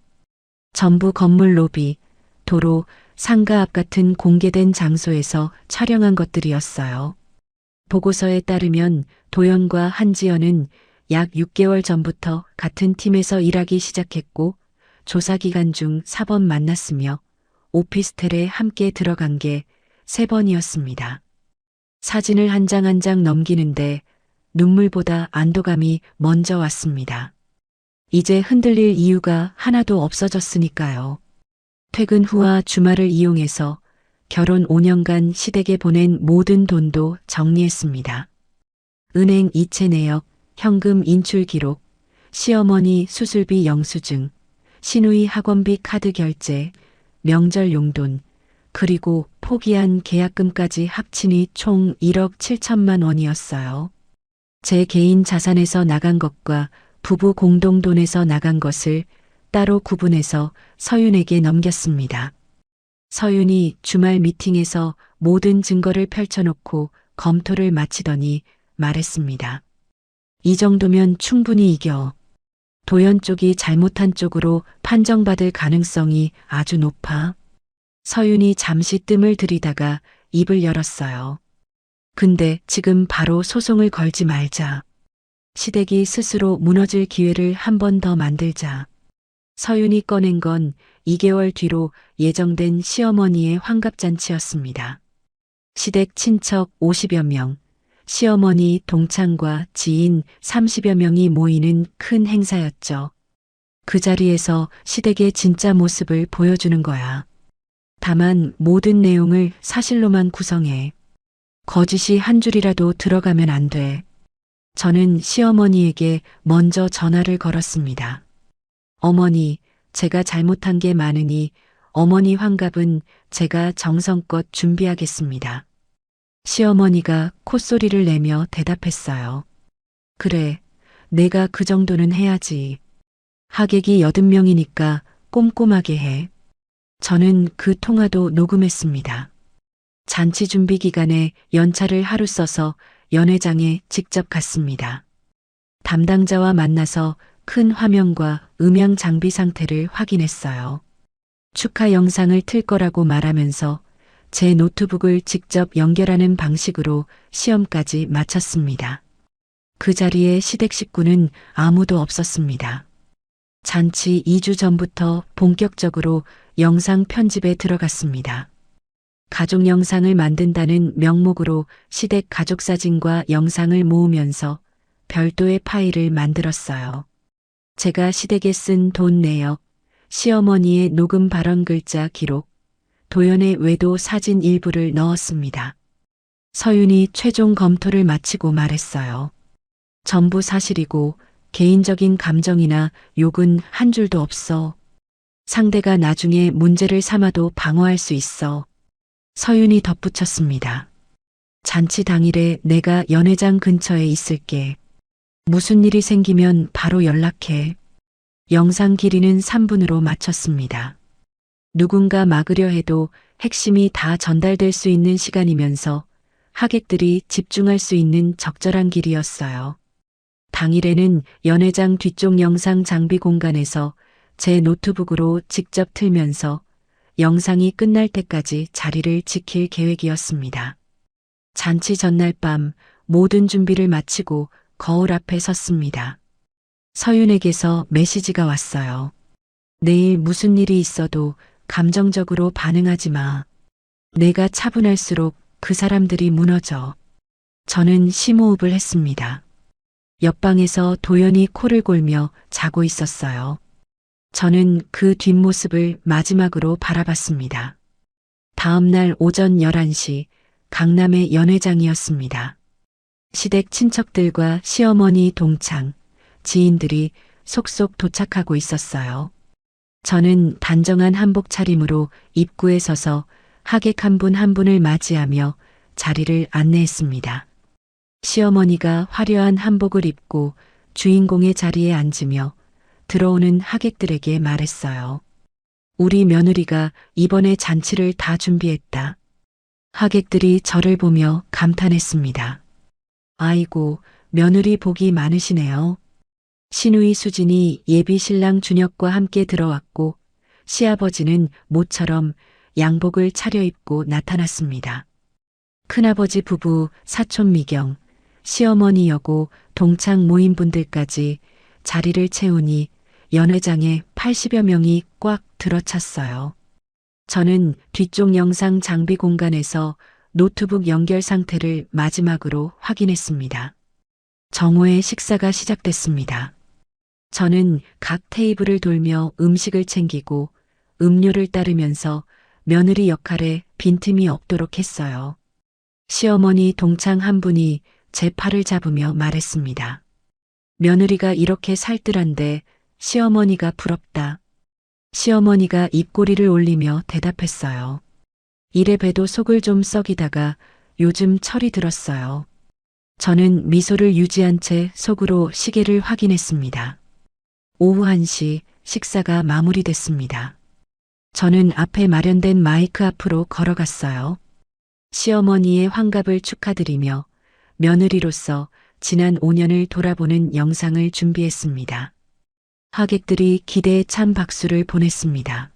전부 건물 로비, 도로, 상가 앞 같은 공개된 장소에서 촬영한 것들이었어요. 보고서에 따르면 도연과 한지연은 약 6개월 전부터 같은 팀에서 일하기 시작했고 조사 기간 중 4번 만났으며 오피스텔에 함께 들어간 게 3번이었습니다. 사진을 한 장 한 장 넘기는데 눈물보다 안도감이 먼저 왔습니다. 이제 흔들릴 이유가 하나도 없어졌으니까요. 퇴근 후와 주말을 이용해서 결혼 5년간 시댁에 보낸 모든 돈도 정리했습니다. 은행 이체 내역, 현금 인출 기록, 시어머니 수술비 영수증, 시누이 학원비 카드 결제, 명절 용돈, 그리고 포기한 계약금까지 합치니 총 1억 7천만 원이었어요. 제 개인 자산에서 나간 것과 부부 공동돈에서 나간 것을 따로 구분해서 서윤에게 넘겼습니다. 서윤이 주말 미팅에서 모든 증거를 펼쳐놓고 검토를 마치더니 말했습니다. 이 정도면 충분히 이겨. 도연 쪽이 잘못한 쪽으로 판정받을 가능성이 아주 높아. 서윤이 잠시 뜸을 들이다가 입을 열었어요. 근데 지금 바로 소송을 걸지 말자. 시댁이 스스로 무너질 기회를 한 번 더 만들자. 서윤이 꺼낸 건 2개월 뒤로 예정된 시어머니의 환갑잔치였습니다. 시댁 친척 50여 명, 시어머니 동창과 지인 30여 명이 모이는 큰 행사였죠. 그 자리에서 시댁의 진짜 모습을 보여주는 거야. 다만 모든 내용을 사실로만 구성해. 거짓이 한 줄이라도 들어가면 안 돼. 저는 시어머니에게 먼저 전화를 걸었습니다. 어머니, 제가 잘못한 게 많으니 어머니 환갑은 제가 정성껏 준비하겠습니다. 시어머니가 콧소리를 내며 대답했어요. 그래, 내가 그 정도는 해야지. 하객이 80명이니까 꼼꼼하게 해. 저는 그 통화도 녹음했습니다. 잔치 준비 기간에 연차를 하루 써서 연회장에 직접 갔습니다. 담당자와 만나서 큰 화면과 음향 장비 상태를 확인했어요. 축하 영상을 틀 거라고 말하면서 제 노트북을 직접 연결하는 방식으로 시험까지 마쳤습니다. 그 자리에 시댁 식구는 아무도 없었습니다. 잔치 2주 전부터 본격적으로 영상 편집에 들어갔습니다. 가족 영상을 만든다는 명목으로 시댁 가족 사진과 영상을 모으면서 별도의 파일을 만들었어요. 제가 시댁에 쓴 돈 내역, 시어머니의 녹음 발언 글자 기록, 도연의 외도 사진 일부를 넣었습니다. 서윤이 최종 검토를 마치고 말했어요. 전부 사실이고 개인적인 감정이나 욕은 한 줄도 없어. 상대가 나중에 문제를 삼아도 방어할 수 있어. 서윤이 덧붙였습니다. 잔치 당일에 내가 연회장 근처에 있을게. 무슨 일이 생기면 바로 연락해. 영상 길이는 3분으로 맞췄습니다. 누군가 막으려 해도 핵심이 다 전달될 수 있는 시간이면서 하객들이 집중할 수 있는 적절한 길이었어요. 당일에는 연회장 뒤쪽 영상 장비 공간에서 제 노트북으로 직접 틀면서 영상이 끝날 때까지 자리를 지킬 계획이었습니다. 잔치 전날 밤 모든 준비를 마치고 거울 앞에 섰습니다. 서윤에게서 메시지가 왔어요. 내일 무슨 일이 있어도 감정적으로 반응하지 마. 내가 차분할수록 그 사람들이 무너져. 저는 심호흡을 했습니다. 옆방에서 도연이 코를 골며 자고 있었어요. 저는 그 뒷모습을 마지막으로 바라봤습니다. 다음 날 오전 11시 강남의 연회장이었습니다. 시댁 친척들과 시어머니 동창, 지인들이 속속 도착하고 있었어요. 저는 단정한 한복 차림으로 입구에 서서 하객 한 분 한 분을 맞이하며 자리를 안내했습니다. 시어머니가 화려한 한복을 입고 주인공의 자리에 앉으며 들어오는 하객들에게 말했어요. 우리 며느리가 이번에 잔치를 다 준비했다. 하객들이 저를 보며 감탄했습니다. 아이고, 며느리 복이 많으시네요. 시누이 수진이 예비 신랑 준혁과 함께 들어왔고 시아버지는 모처럼 양복을 차려입고 나타났습니다. 큰아버지 부부, 사촌 미경, 시어머니 여고, 동창 모임분들까지 자리를 채우니 연회장에 80여 명이 꽉 들어찼어요. 저는 뒤쪽 영상 장비 공간에서 노트북 연결 상태를 마지막으로 확인했습니다. 정오의 식사가 시작됐습니다. 저는 각 테이블을 돌며 음식을 챙기고 음료를 따르면서 며느리 역할에 빈틈이 없도록 했어요. 시어머니 동창 한 분이 제 팔을 잡으며 말했습니다. 며느리가 이렇게 살뜰한데 시어머니가 부럽다. 시어머니가 입꼬리를 올리며 대답했어요. 이래 봬도 속을 좀 썩이다가 요즘 철이 들었어요. 저는 미소를 유지한 채 속으로 시계를 확인했습니다. 오후 1시 식사가 마무리됐습니다. 저는 앞에 마련된 마이크 앞으로 걸어갔어요. 시어머니의 환갑을 축하드리며 며느리로서 지난 5년을 돌아보는 영상을 준비했습니다. 하객들이 기대에 찬 박수를 보냈습니다.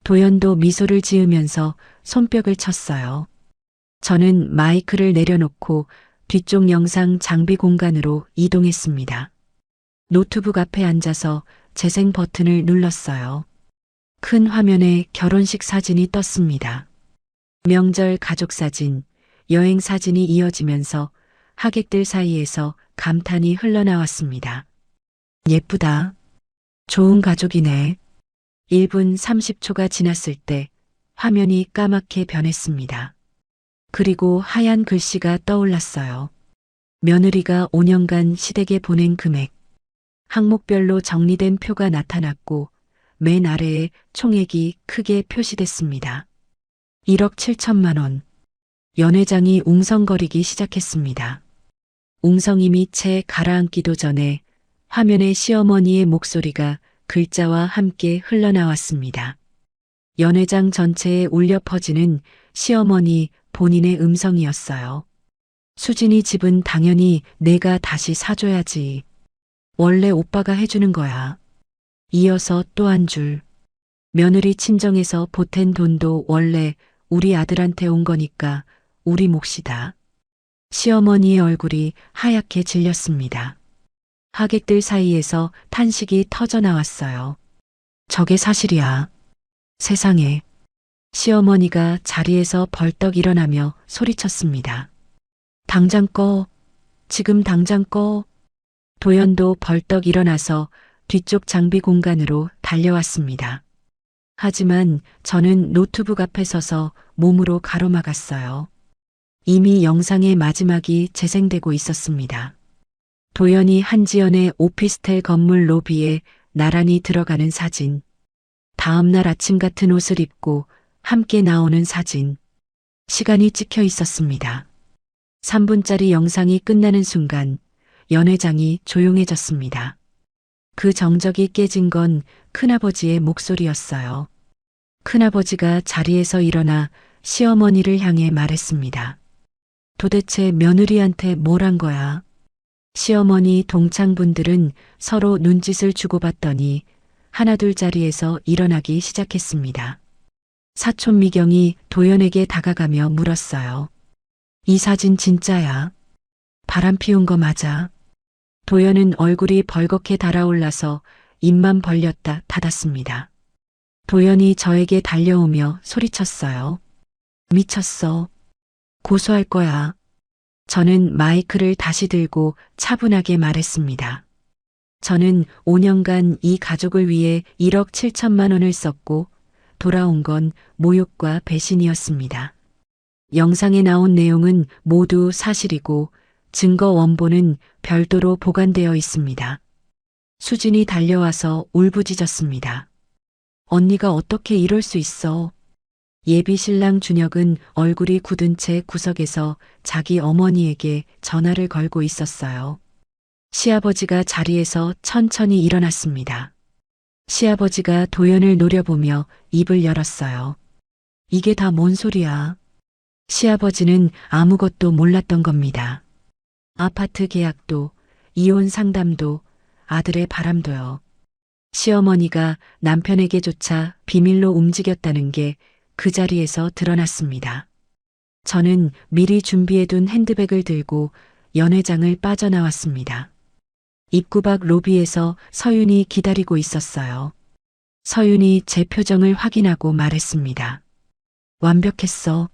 도연도 미소를 지으면서 손뼉을 쳤어요. 저는 마이크를 내려놓고 뒤쪽 영상 장비 공간으로 이동했습니다. 노트북 앞에 앉아서 재생 버튼을 눌렀어요. 큰 화면에 결혼식 사진이 떴습니다. 명절 가족 사진, 여행 사진이 이어지면서 하객들 사이에서 감탄이 흘러나왔습니다. 예쁘다. 좋은 가족이네. 1분 30초가 지났을 때 화면이 까맣게 변했습니다. 그리고 하얀 글씨가 떠올랐어요. 며느리가 5년간 시댁에 보낸 금액. 항목별로 정리된 표가 나타났고 맨 아래에 총액이 크게 표시됐습니다. 1억 7천만 원. 연회장이 웅성거리기 시작했습니다. 웅성임이 채 가라앉기도 전에 화면에 시어머니의 목소리가 글자와 함께 흘러나왔습니다. 연회장 전체에 울려 퍼지는 시어머니 본인의 음성이었어요. 수진이 집은 당연히 내가 다시 사줘야지. 원래 오빠가 해주는 거야. 이어서 또 한 줄. 며느리 친정에서 보탠 돈도 원래 우리 아들한테 온 거니까 우리 몫이다. 시어머니의 얼굴이 하얗게 질렸습니다. 하객들 사이에서 탄식이 터져 나왔어요. 저게 사실이야. 세상에. 시어머니가 자리에서 벌떡 일어나며 소리쳤습니다. 당장 꺼. 지금 당장 꺼. 도연도 벌떡 일어나서 뒤쪽 장비 공간으로 달려왔습니다. 하지만 저는 노트북 앞에 서서 몸으로 가로막았어요. 이미 영상의 마지막이 재생되고 있었습니다. 도연이 한지연의 오피스텔 건물 로비에 나란히 들어가는 사진. 다음 날 아침 같은 옷을 입고 함께 나오는 사진. 시간이 찍혀 있었습니다. 3분짜리 영상이 끝나는 순간 연회장이 조용해졌습니다. 그 정적이 깨진 건 큰아버지의 목소리였어요. 큰아버지가 자리에서 일어나 시어머니를 향해 말했습니다. 도대체 며느리한테 뭘 한 거야? 시어머니 동창분들은 서로 눈짓을 주고받더니 하나둘 자리에서 일어나기 시작했습니다. 사촌 미경이 도연에게 다가가며 물었어요. 이 사진 진짜야? 바람 피운 거 맞아? 도연은 얼굴이 벌겋게 달아올라서 입만 벌렸다 닫았습니다. 도연이 저에게 달려오며 소리쳤어요. 미쳤어. 고소할 거야. 저는 마이크를 다시 들고 차분하게 말했습니다. 저는 5년간 이 가족을 위해 1억 7천만 원을 썼고 돌아온 건 모욕과 배신이었습니다. 영상에 나온 내용은 모두 사실이고 증거 원본은 별도로 보관되어 있습니다. 수진이 달려와서 울부짖었습니다. 언니가 어떻게 이럴 수 있어? 예비 신랑 준혁은 얼굴이 굳은 채 구석에서 자기 어머니에게 전화를 걸고 있었어요. 시아버지가 자리에서 천천히 일어났습니다. 시아버지가 도연을 노려보며 입을 열었어요. 이게 다 뭔 소리야? 시아버지는 아무것도 몰랐던 겁니다. 아파트 계약도, 이혼 상담도, 아들의 바람도요. 시어머니가 남편에게조차 비밀로 움직였다는 게 그 자리에서 드러났습니다. 저는 미리 준비해둔 핸드백을 들고 연회장을 빠져나왔습니다. 입구 밖 로비에서 서윤이 기다리고 있었어요. 서윤이 제 표정을 확인하고 말했습니다. 완벽했어.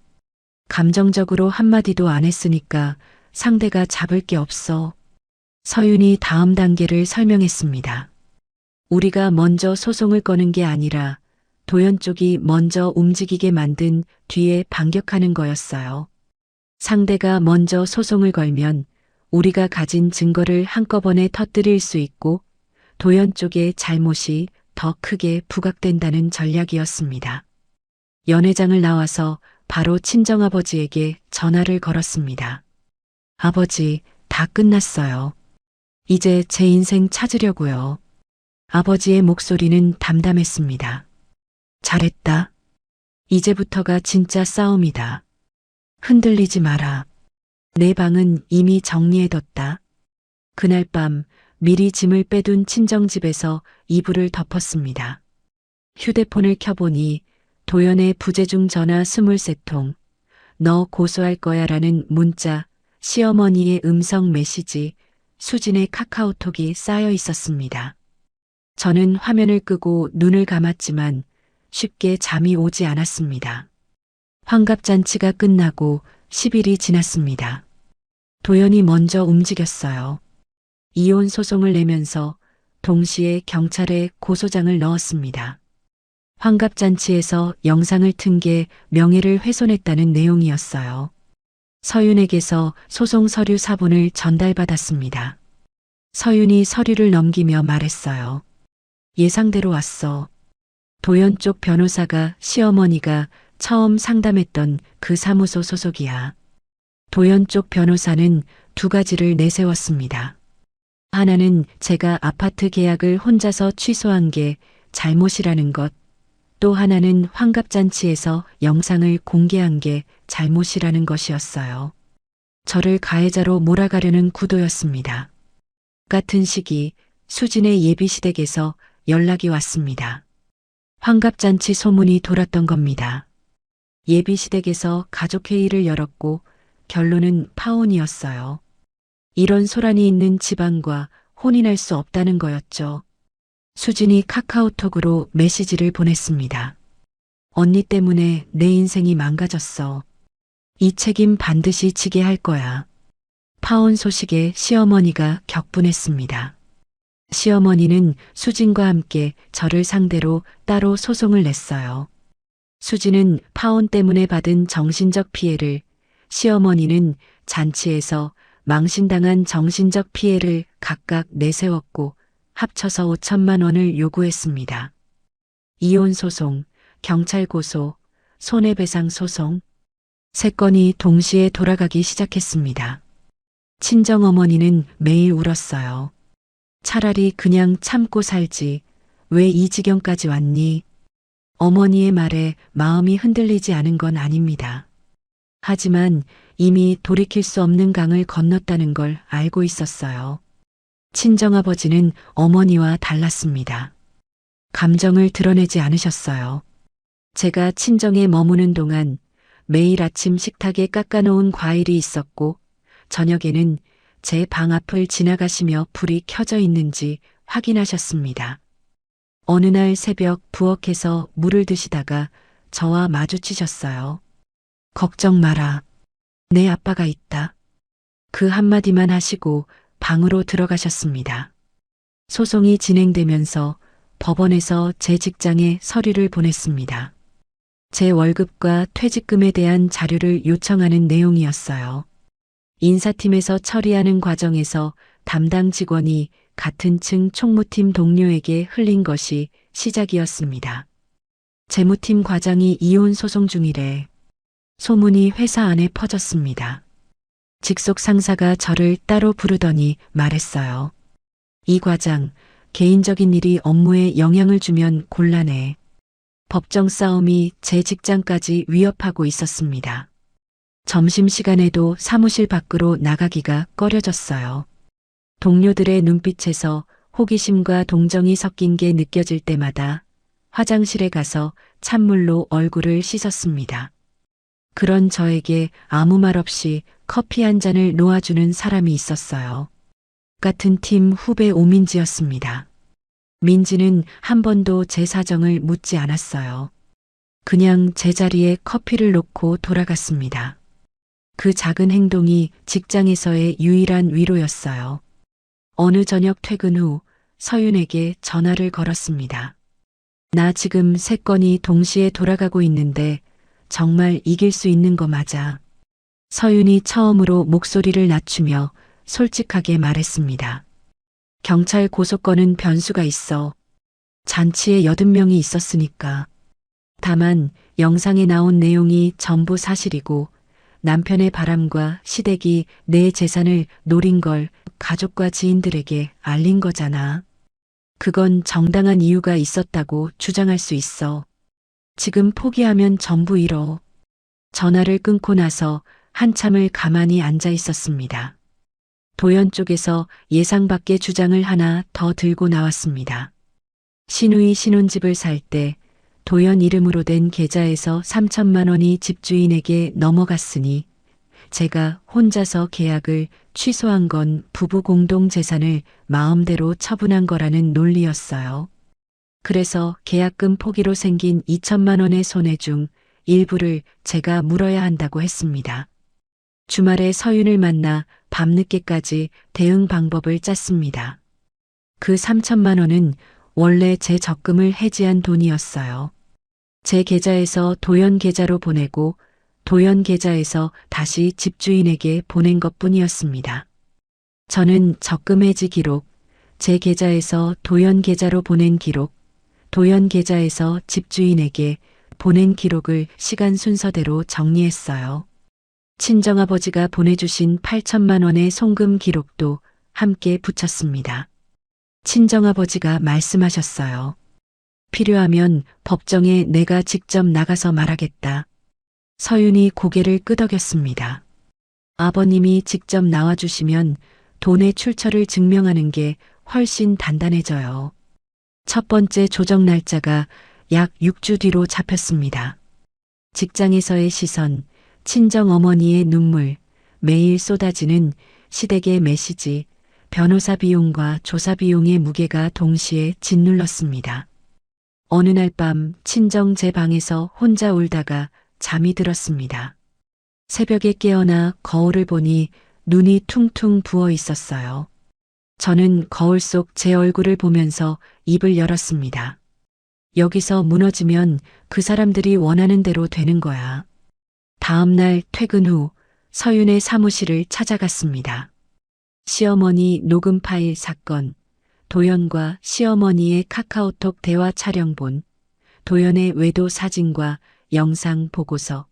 감정적으로 한마디도 안 했으니까 상대가 잡을 게 없어. 서윤이 다음 단계를 설명했습니다. 우리가 먼저 소송을 거는 게 아니라 도연 쪽이 먼저 움직이게 만든 뒤에 반격하는 거였어요. 상대가 먼저 소송을 걸면 우리가 가진 증거를 한꺼번에 터뜨릴 수 있고 도연 쪽의 잘못이 더 크게 부각된다는 전략이었습니다. 연회장을 나와서 바로 친정아버지에게 전화를 걸었습니다. 아버지, 다 끝났어요. 이제 제 인생 찾으려고요. 아버지의 목소리는 담담했습니다. 잘했다. 이제부터가 진짜 싸움이다. 흔들리지 마라. 내 방은 이미 정리해뒀다. 그날 밤 미리 짐을 빼둔 친정집에서 이불을 덮었습니다. 휴대폰을 켜보니 도연의 부재중 전화 23통, 너 고소할 거야 라는 문자, 시어머니의 음성 메시지, 수진의 카카오톡이 쌓여 있었습니다. 저는 화면을 끄고 눈을 감았지만 쉽게 잠이 오지 않았습니다. 환갑잔치가 끝나고 10일이 지났습니다. 도연이 먼저 움직였어요. 이혼 소송을 내면서 동시에 경찰에 고소장을 넣었습니다. 환갑잔치에서 영상을 튼 게 명예를 훼손했다는 내용이었어요. 서윤에게서 소송 서류 사본을 전달받았습니다. 서윤이 서류를 넘기며 말했어요. 예상대로 왔어. 도연 쪽 변호사가 시어머니가 처음 상담했던 그 사무소 소속이야. 도연 쪽 변호사는 두 가지를 내세웠습니다. 하나는 제가 아파트 계약을 혼자서 취소한 게 잘못이라는 것, 또 하나는 환갑잔치에서 영상을 공개한 게 잘못이라는 것이었어요. 저를 가해자로 몰아가려는 구도였습니다. 같은 시기 수진의 예비시댁에서 연락이 왔습니다. 환갑잔치 소문이 돌았던 겁니다. 예비시댁에서 가족회의를 열었고 결론은 파혼이었어요. 이런 소란이 있는 집안과 혼인할 수 없다는 거였죠. 수진이 카카오톡으로 메시지를 보냈습니다. 언니 때문에 내 인생이 망가졌어. 이 책임 반드시 지게 할 거야. 파혼 소식에 시어머니가 격분했습니다. 시어머니는 수진과 함께 저를 상대로 따로 소송을 냈어요. 수진은 파혼 때문에 받은 정신적 피해를, 시어머니는 잔치에서 망신당한 정신적 피해를 각각 내세웠고 합쳐서 5천만 원을 요구했습니다. 이혼 소송, 경찰 고소, 손해배상 소송, 세 건이 동시에 돌아가기 시작했습니다. 친정어머니는 매일 울었어요. 차라리 그냥 참고 살지, 왜 이 지경까지 왔니? 어머니의 말에 마음이 흔들리지 않은 건 아닙니다. 하지만 이미 돌이킬 수 없는 강을 건넜다는 걸 알고 있었어요. 친정아버지는 어머니와 달랐습니다. 감정을 드러내지 않으셨어요. 제가 친정에 머무는 동안 매일 아침 식탁에 깎아놓은 과일이 있었고 저녁에는 제 방 앞을 지나가시며 불이 켜져 있는지 확인하셨습니다. 어느 날 새벽 부엌에서 물을 드시다가 저와 마주치셨어요. 걱정 마라. 내 아빠가 있다. 그 한마디만 하시고 방으로 들어가셨습니다. 소송이 진행되면서 법원에서 제 직장에 서류를 보냈습니다. 제 월급과 퇴직금에 대한 자료를 요청하는 내용이었어요. 인사팀에서 처리하는 과정에서 담당 직원이 같은 층 총무팀 동료에게 흘린 것이 시작이었습니다. 재무팀 과장이 이혼 소송 중이래. 소문이 회사 안에 퍼졌습니다. 직속 상사가 저를 따로 부르더니 말했어요. 이 과장, 개인적인 일이 업무에 영향을 주면 곤란해. 법정 싸움이 제 직장까지 위협하고 있었습니다. 점심시간에도 사무실 밖으로 나가기가 꺼려졌어요. 동료들의 눈빛에서 호기심과 동정이 섞인 게 느껴질 때마다 화장실에 가서 찬물로 얼굴을 씻었습니다. 그런 저에게 아무 말 없이 커피 한 잔을 놓아주는 사람이 있었어요. 같은 팀 후배 오민지였습니다. 민지는 한 번도 제 사정을 묻지 않았어요. 그냥 제자리에 커피를 놓고 돌아갔습니다. 그 작은 행동이 직장에서의 유일한 위로였어요. 어느 저녁 퇴근 후 서윤에게 전화를 걸었습니다. 나 지금 3건이 동시에 돌아가고 있는데 정말 이길 수 있는 거 맞아. 서윤이 처음으로 목소리를 낮추며 솔직하게 말했습니다. 경찰 고소건은 변수가 있어. 잔치에 80명이 있었으니까. 다만 영상에 나온 내용이 전부 사실이고 남편의 바람과 시댁이 내 재산을 노린 걸 가족과 지인들에게 알린 거잖아. 그건 정당한 이유가 있었다고 주장할 수 있어. 지금 포기하면 전부 잃어. 전화를 끊고 나서 한참을 가만히 앉아 있었습니다. 도연 쪽에서 예상 밖의 주장을 하나 더 들고 나왔습니다. 신우이 신혼집을 살 때 도연 이름으로 된 계좌에서 3천만 원이 집주인에게 넘어갔으니 제가 혼자서 계약을 취소한 건 부부 공동 재산을 마음대로 처분한 거라는 논리였어요. 그래서 계약금 포기로 생긴 2천만 원의 손해 중 일부를 제가 물어야 한다고 했습니다. 주말에 서윤을 만나 밤늦게까지 대응 방법을 짰습니다. 그 3천만 원은 원래 제 적금을 해지한 돈이었어요. 제 계좌에서 도연 계좌로 보내고 도연 계좌에서 다시 집주인에게 보낸 것뿐이었습니다. 저는 적금 해지 기록, 제 계좌에서 도연 계좌로 보낸 기록, 도연 계좌에서 집주인에게 보낸 기록을 시간 순서대로 정리했어요. 친정아버지가 보내주신 8천만 원의 송금 기록도 함께 붙였습니다. 친정아버지가 말씀하셨어요. 필요하면 법정에 내가 직접 나가서 말하겠다. 서윤이 고개를 끄덕였습니다. 아버님이 직접 나와주시면 돈의 출처를 증명하는 게 훨씬 단단해져요. 첫 번째 조정 날짜가 약 6주 뒤로 잡혔습니다. 직장에서의 시선, 친정 어머니의 눈물, 매일 쏟아지는 시댁의 메시지, 변호사 비용과 조사 비용의 무게가 동시에 짓눌렀습니다. 어느 날 밤 친정 제 방에서 혼자 울다가 잠이 들었습니다. 새벽에 깨어나 거울을 보니 눈이 퉁퉁 부어 있었어요. 저는 거울 속 제 얼굴을 보면서 입을 열었습니다. 여기서 무너지면 그 사람들이 원하는 대로 되는 거야. 다음 날 퇴근 후 서윤의 사무실을 찾아갔습니다. 시어머니 녹음 파일 사건, 도연과 시어머니의 카카오톡 대화 촬영본, 도연의 외도 사진과 영상 보고서,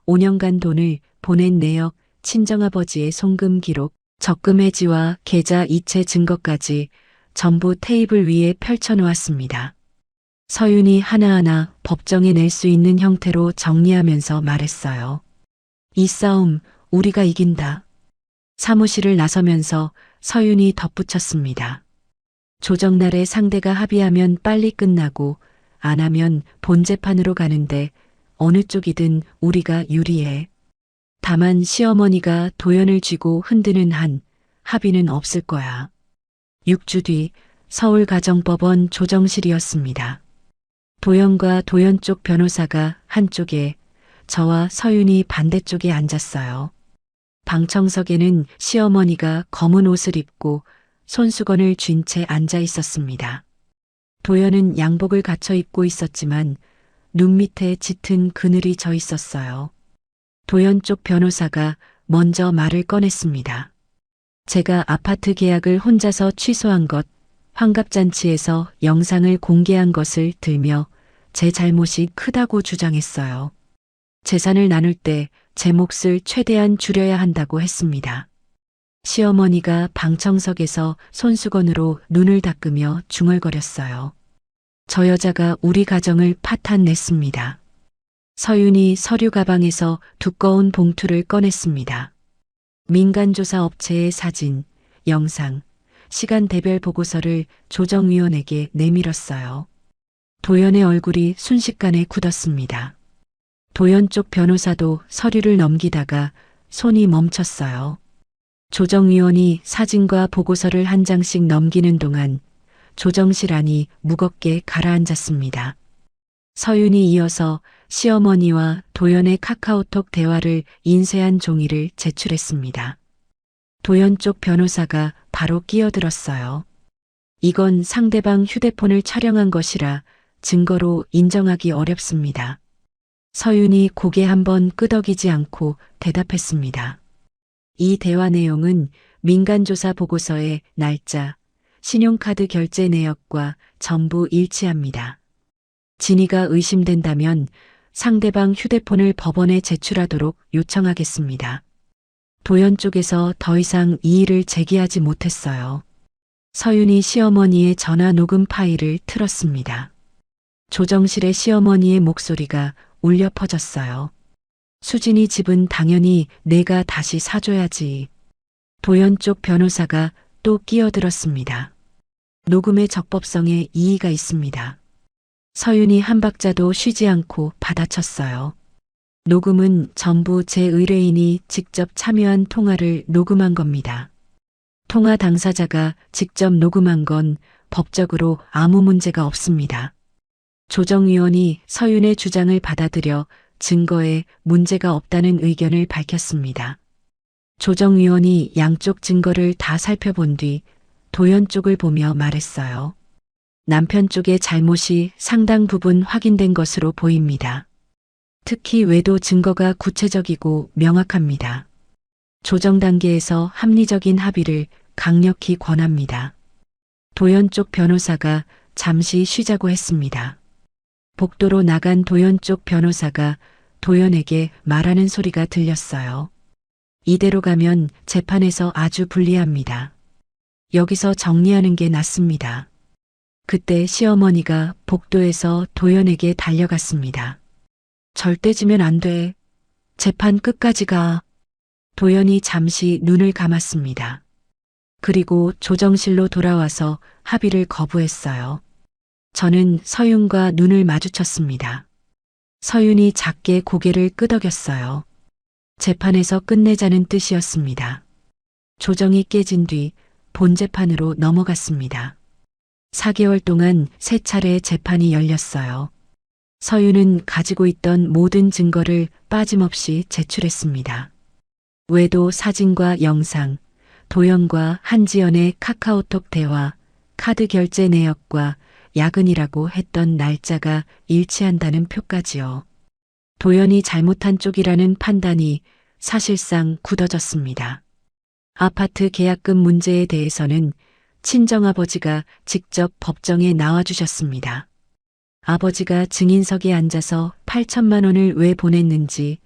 5년간 돈을 보낸 내역, 친정아버지의 송금 기록, 적금 해지와 계좌 이체 증거까지 전부 테이블 위에 펼쳐놓았습니다. 서윤이 하나하나 법정에 낼 수 있는 형태로 정리하면서 말했어요. 이 싸움 우리가 이긴다. 사무실을 나서면서 서윤이 덧붙였습니다. 조정날에 상대가 합의하면 빨리 끝나고 안 하면 본재판으로 가는데 어느 쪽이든 우리가 유리해. 다만 시어머니가 도연을 쥐고 흔드는 한 합의는 없을 거야. 6주 뒤 서울가정법원 조정실이었습니다. 도연과 도연 쪽 변호사가 한쪽에, 저와 서윤이 반대쪽에 앉았어요. 방청석에는 시어머니가 검은 옷을 입고 손수건을 쥔 채 앉아 있었습니다. 도연은 양복을 갖춰 입고 있었지만 눈 밑에 짙은 그늘이 져 있었어요. 도연 쪽 변호사가 먼저 말을 꺼냈습니다. 제가 아파트 계약을 혼자서 취소한 것, 환갑잔치에서 영상을 공개한 것을 들며 제 잘못이 크다고 주장했어요. 재산을 나눌 때 제 몫을 최대한 줄여야 한다고 했습니다. 시어머니가 방청석에서 손수건으로 눈을 닦으며 중얼거렸어요. 저 여자가 우리 가정을 파탄냈습니다. 서윤이 서류 가방에서 두꺼운 봉투를 꺼냈습니다. 민간조사 업체의 사진, 영상, 시간대별 보고서를 조정위원에게 내밀었어요. 도연의 얼굴이 순식간에 굳었습니다. 도연 쪽 변호사도 서류를 넘기다가 손이 멈췄어요. 조정위원이 사진과 보고서를 한 장씩 넘기는 동안 조정실 안이 무겁게 가라앉았습니다. 서윤이 이어서 시어머니와 도연의 카카오톡 대화를 인쇄한 종이를 제출했습니다. 도연 쪽 변호사가 바로 끼어들었어요. 이건 상대방 휴대폰을 촬영한 것이라 증거로 인정하기 어렵습니다. 서윤이 고개 한번 끄덕이지 않고 대답했습니다. 이 대화 내용은 민간조사 보고서의 날짜, 신용카드 결제 내역과 전부 일치합니다. 진위가 의심된다면 상대방 휴대폰을 법원에 제출하도록 요청하겠습니다. 도연 쪽에서 더 이상 이의를 제기하지 못했어요. 서윤이 시어머니의 전화 녹음 파일을 틀었습니다. 조정실의 시어머니의 목소리가 울려 퍼졌어요. 수진이 집은 당연히 내가 다시 사줘야지. 도연 쪽 변호사가 또 끼어들었습니다. 녹음의 적법성에 이의가 있습니다. 서윤이 한 박자도 쉬지 않고 받아쳤어요. 녹음은 전부 제 의뢰인이 직접 참여한 통화를 녹음한 겁니다. 통화 당사자가 직접 녹음한 건 법적으로 아무 문제가 없습니다. 조정위원이 서윤의 주장을 받아들여 증거에 문제가 없다는 의견을 밝혔습니다. 조정위원이 양쪽 증거를 다 살펴본 뒤 도연 쪽을 보며 말했어요. 남편 쪽의 잘못이 상당 부분 확인된 것으로 보입니다. 특히 외도 증거가 구체적이고 명확합니다. 조정 단계에서 합리적인 합의를 강력히 권합니다. 도연 쪽 변호사가 잠시 쉬자고 했습니다. 복도로 나간 도연 쪽 변호사가 도연에게 말하는 소리가 들렸어요. 이대로 가면 재판에서 아주 불리합니다. 여기서 정리하는 게 낫습니다. 그때 시어머니가 복도에서 도연에게 달려갔습니다. 절대 지면 안 돼. 재판 끝까지 가. 도연이 잠시 눈을 감았습니다. 그리고 조정실로 돌아와서 합의를 거부했어요. 저는 서윤과 눈을 마주쳤습니다. 서윤이 작게 고개를 끄덕였어요. 재판에서 끝내자는 뜻이었습니다. 조정이 깨진 뒤 본재판으로 넘어갔습니다. 4개월 동안 3차례 재판이 열렸어요. 서윤은 가지고 있던 모든 증거를 빠짐없이 제출했습니다. 외도 사진과 영상, 도연과 한지연의 카카오톡 대화, 카드 결제 내역과 야근이라고 했던 날짜가 일치한다는 표까지요. 도연이 잘못한 쪽이라는 판단이 사실상 굳어졌습니다. 아파트 계약금 문제에 대해서는 친정아버지가 직접 법정에 나와주셨습니다. 아버지가 증인석에 앉아서 8천만 원을 왜 보냈는지,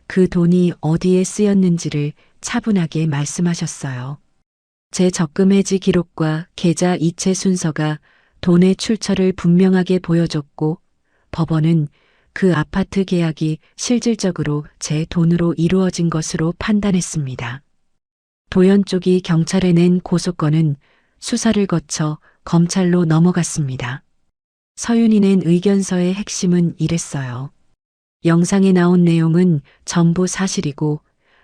그 돈이 어디에 쓰였는지를 차분하게 말씀하셨어요. 제 적금 해지 기록과 계좌 이체 순서가 돈의 출처를 분명하게 보여줬고, 법원은 그 아파트 계약이 실질적으로 제 돈으로 이루어진 것으로 판단했습니다. 도연 쪽이 경찰에 낸 고소건은 수사를 거쳐 검찰로 넘어갔습니다. 서윤이 낸 의견서의 핵심은 이랬어요. 영상에 나온 내용은 전부 사실이고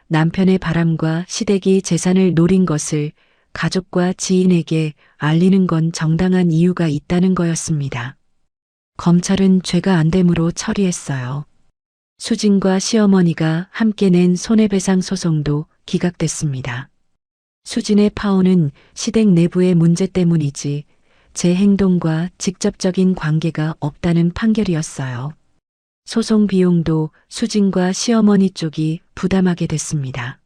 남편의 바람과 시댁이 재산을 노린 것을 가족과 지인에게 알리는 건 정당한 이유가 있다는 거였습니다. 검찰은 죄가 안 됨으로 처리했어요. 수진과 시어머니가 함께 낸 손해배상 소송도 기각됐습니다. 수진의 파혼은 시댁 내부의 문제 때문이지 제 행동과 직접적인 관계가 없다는 판결이었어요. 소송 비용도 수진과 시어머니 쪽이 부담하게 됐습니다.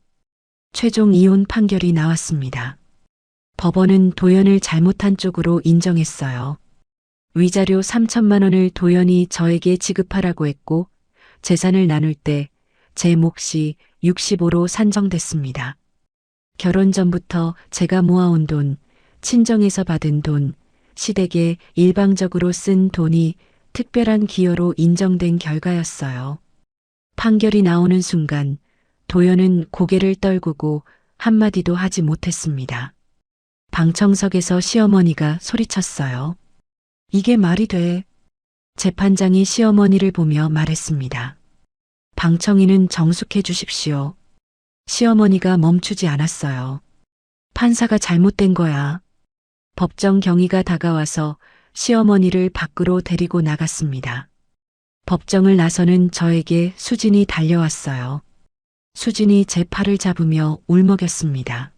최종 이혼 판결이 나왔습니다. 법원은 도연을 잘못한 쪽으로 인정했어요. 위자료 3천만 원을 도연이 저에게 지급하라고 했고 재산을 나눌 때 제 몫이 65로 산정됐습니다. 결혼 전부터 제가 모아온 돈, 친정에서 받은 돈, 시댁에 일방적으로 쓴 돈이 특별한 기여로 인정된 결과였어요. 판결이 나오는 순간 도연은 고개를 떨구고 한마디도 하지 못했습니다. 방청석에서 시어머니가 소리쳤어요. 이게 말이 돼. 재판장이 시어머니를 보며 말했습니다. 방청인은 정숙해 주십시오. 시어머니가 멈추지 않았어요. 판사가 잘못된 거야. 법정 경위가 다가와서 시어머니를 밖으로 데리고 나갔습니다. 법정을 나서는 저에게 수진이 달려왔어요. 수진이 제 팔을 잡으며 울먹였습니다.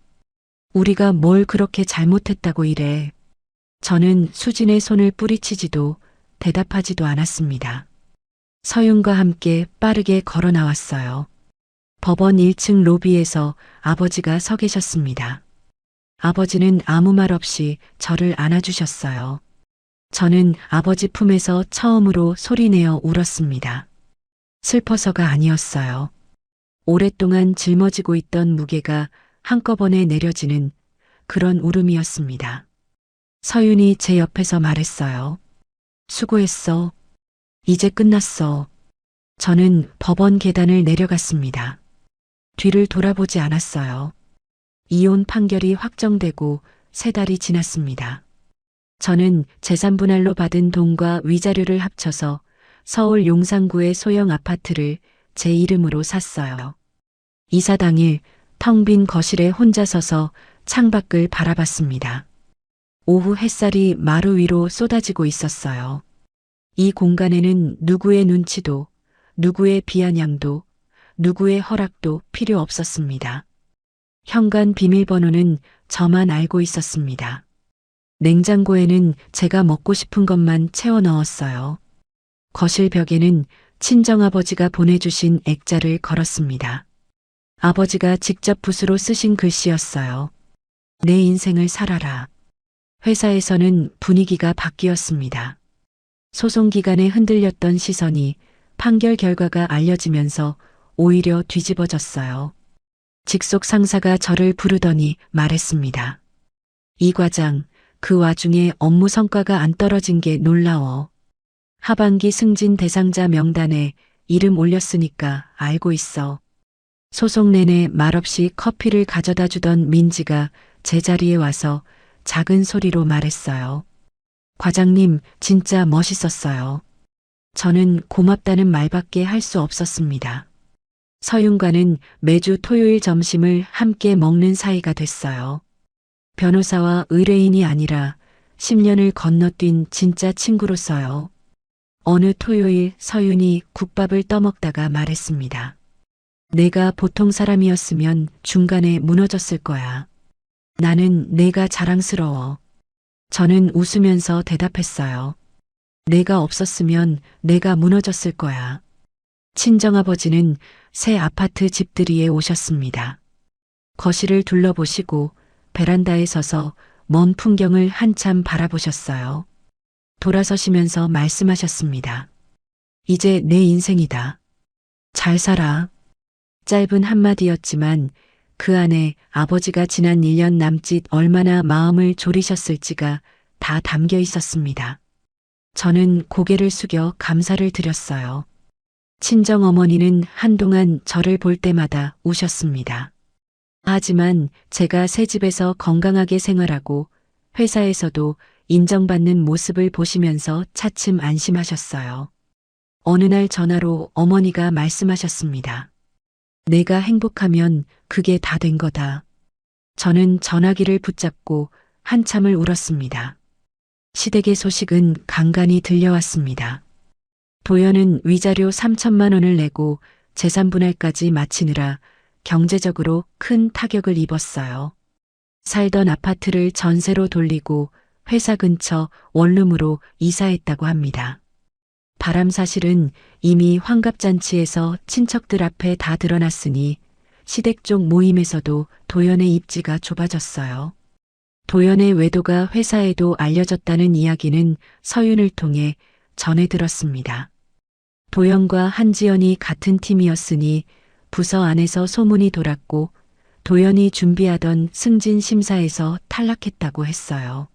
우리가 뭘 그렇게 잘못했다고 이래. 저는 수진의 손을 뿌리치지도 대답하지도 않았습니다. 서윤과 함께 빠르게 걸어 나왔어요. 법원 1층 로비에서 아버지가 서 계셨습니다. 아버지는 아무 말 없이 저를 안아주셨어요. 저는 아버지 품에서 처음으로 소리내어 울었습니다. 슬퍼서가 아니었어요. 오랫동안 짊어지고 있던 무게가 한꺼번에 내려지는 그런 울음이었습니다. 서윤이 제 옆에서 말했어요. 수고했어. 이제 끝났어. 저는 법원 계단을 내려갔습니다. 뒤를 돌아보지 않았어요. 이혼 판결이 확정되고 3달이 지났습니다. 저는 재산분할로 받은 돈과 위자료를 합쳐서 서울 용산구의 소형 아파트를 제 이름으로 샀어요. 이사 당일 텅 빈 거실에 혼자 서서 창밖을 바라봤습니다. 오후 햇살이 마루 위로 쏟아지고 있었어요. 이 공간에는 누구의 눈치도, 누구의 비아냥도, 누구의 허락도 필요 없었습니다. 현관 비밀번호는 저만 알고 있었습니다. 냉장고에는 제가 먹고 싶은 것만 채워 넣었어요. 거실 벽에는 친정아버지가 보내주신 액자를 걸었습니다. 아버지가 직접 붓으로 쓰신 글씨였어요. 내 인생을 살아라. 회사에서는 분위기가 바뀌었습니다. 소송 기간에 흔들렸던 시선이 판결 결과가 알려지면서 오히려 뒤집어졌어요. 직속 상사가 저를 부르더니 말했습니다. 이 과장, 그 와중에 업무 성과가 안 떨어진 게 놀라워. 하반기 승진 대상자 명단에 이름 올렸으니까 알고 있어. 소송 내내 말없이 커피를 가져다 주던 민지가 제 자리에 와서 작은 소리로 말했어요. 과장님, 진짜 멋있었어요. 저는 고맙다는 말밖에 할 수 없었습니다. 서윤과는 매주 토요일 점심을 함께 먹는 사이가 됐어요. 변호사와 의뢰인이 아니라 10년을 건너뛴 진짜 친구로서요. 어느 토요일 서윤이 국밥을 떠먹다가 말했습니다. 내가 보통 사람이었으면 중간에 무너졌을 거야. 나는 내가 자랑스러워. 저는 웃으면서 대답했어요. 내가 없었으면 내가 무너졌을 거야. 친정아버지는 새 아파트 집들이에 오셨습니다. 거실을 둘러보시고 베란다에 서서 먼 풍경을 한참 바라보셨어요. 돌아서시면서 말씀하셨습니다. 이제 내 인생이다. 잘 살아. 짧은 한마디였지만 그 안에 아버지가 지난 1년 남짓 얼마나 마음을 졸이셨을지가 다 담겨 있었습니다. 저는 고개를 숙여 감사를 드렸어요. 친정어머니는 한동안 저를 볼 때마다 우셨습니다. 하지만 제가 새 집에서 건강하게 생활하고 회사에서도 인정받는 모습을 보시면서 차츰 안심하셨어요. 어느 날 전화로 어머니가 말씀하셨습니다. 내가 행복하면 그게 다 된 거다. 저는 전화기를 붙잡고 한참을 울었습니다. 시댁의 소식은 간간히 들려왔습니다. 도연은 위자료 3천만 원을 내고 재산 분할까지 마치느라 경제적으로 큰 타격을 입었어요. 살던 아파트를 전세로 돌리고 회사 근처 원룸으로 이사했다고 합니다. 바람 사실은 이미 환갑잔치에서 친척들 앞에 다 드러났으니 시댁 쪽 모임에서도 도연의 입지가 좁아졌어요. 도연의 외도가 회사에도 알려졌다는 이야기는 서윤을 통해 전해 들었습니다. 도연과 한지연이 같은 팀이었으니 부서 안에서 소문이 돌았고 도연이 준비하던 승진 심사에서 탈락했다고 했어요.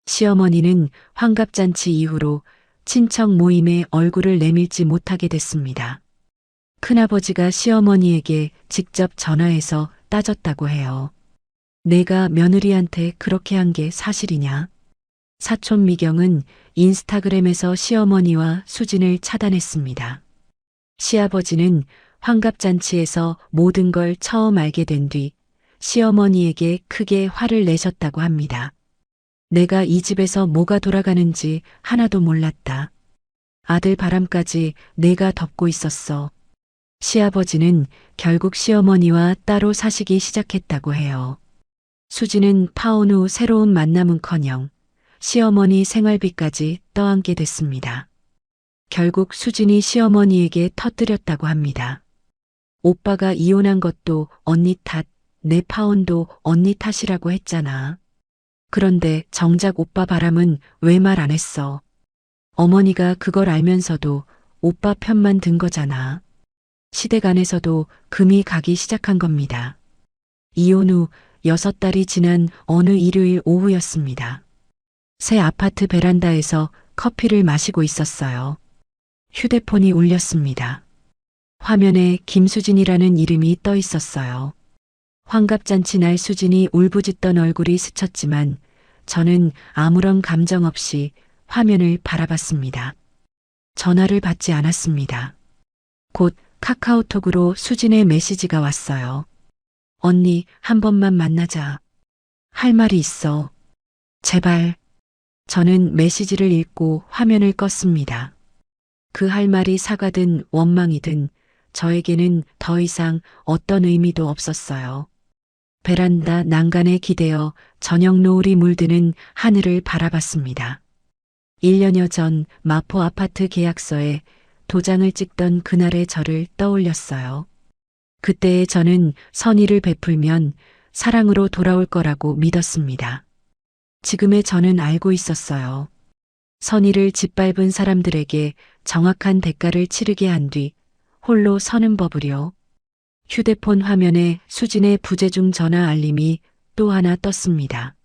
시어머니는 환갑잔치 이후로 친척 모임에 얼굴을 내밀지 못하게 됐습니다. 큰아버지가 시어머니에게 직접 전화해서 따졌다고 해요. 내가 며느리한테 그렇게 한 게 사실이냐? 사촌 미경은 인스타그램에서 시어머니와 수진을 차단했습니다. 시아버지는 환갑잔치에서 모든 걸 처음 알게 된 뒤 시어머니에게 크게 화를 내셨다고 합니다. 내가 이 집에서 뭐가 돌아가는지 하나도 몰랐다. 아들 바람까지 내가 덮고 있었어. 시아버지는 결국 시어머니와 따로 사시기 시작했다고 해요. 수지는 파혼 후 새로운 만남은커녕 시어머니 생활비까지 떠안게 됐습니다. 결국 수진이 시어머니에게 터뜨렸다고 합니다. 오빠가 이혼한 것도 언니 탓, 내 파혼도 언니 탓이라고 했잖아. 그런데 정작 오빠 바람은 왜 말 안 했어? 어머니가 그걸 알면서도 오빠 편만 든 거잖아. 시댁 안에서도 금이 가기 시작한 겁니다. 이혼 후 6달이 지난 어느 일요일 오후였습니다. 새 아파트 베란다에서 커피를 마시고 있었어요. 휴대폰이 울렸습니다. 화면에 김수진이라는 이름이 떠 있었어요. 환갑잔치 날 수진이 울부짖던 얼굴이 스쳤지만 저는 아무런 감정 없이 화면을 바라봤습니다. 전화를 받지 않았습니다. 곧 카카오톡으로 수진의 메시지가 왔어요. 언니, 한 번만 만나자. 할 말이 있어. 제발. 저는 메시지를 읽고 화면을 껐습니다. 그 할 말이 사과든 원망이든 저에게는 더 이상 어떤 의미도 없었어요. 베란다 난간에 기대어 저녁 노을이 물드는 하늘을 바라봤습니다. 1년여 전 마포 아파트 계약서에 도장을 찍던 그날의 저를 떠올렸어요. 그때의 저는 선의를 베풀면 사랑으로 돌아올 거라고 믿었습니다. 지금의 저는 알고 있었어요. 선의를 짓밟은 사람들에게 정확한 대가를 치르게 한 뒤 홀로 서는 법을요. 휴대폰 화면에 수진의 부재중 전화 알림이 또 하나 떴습니다.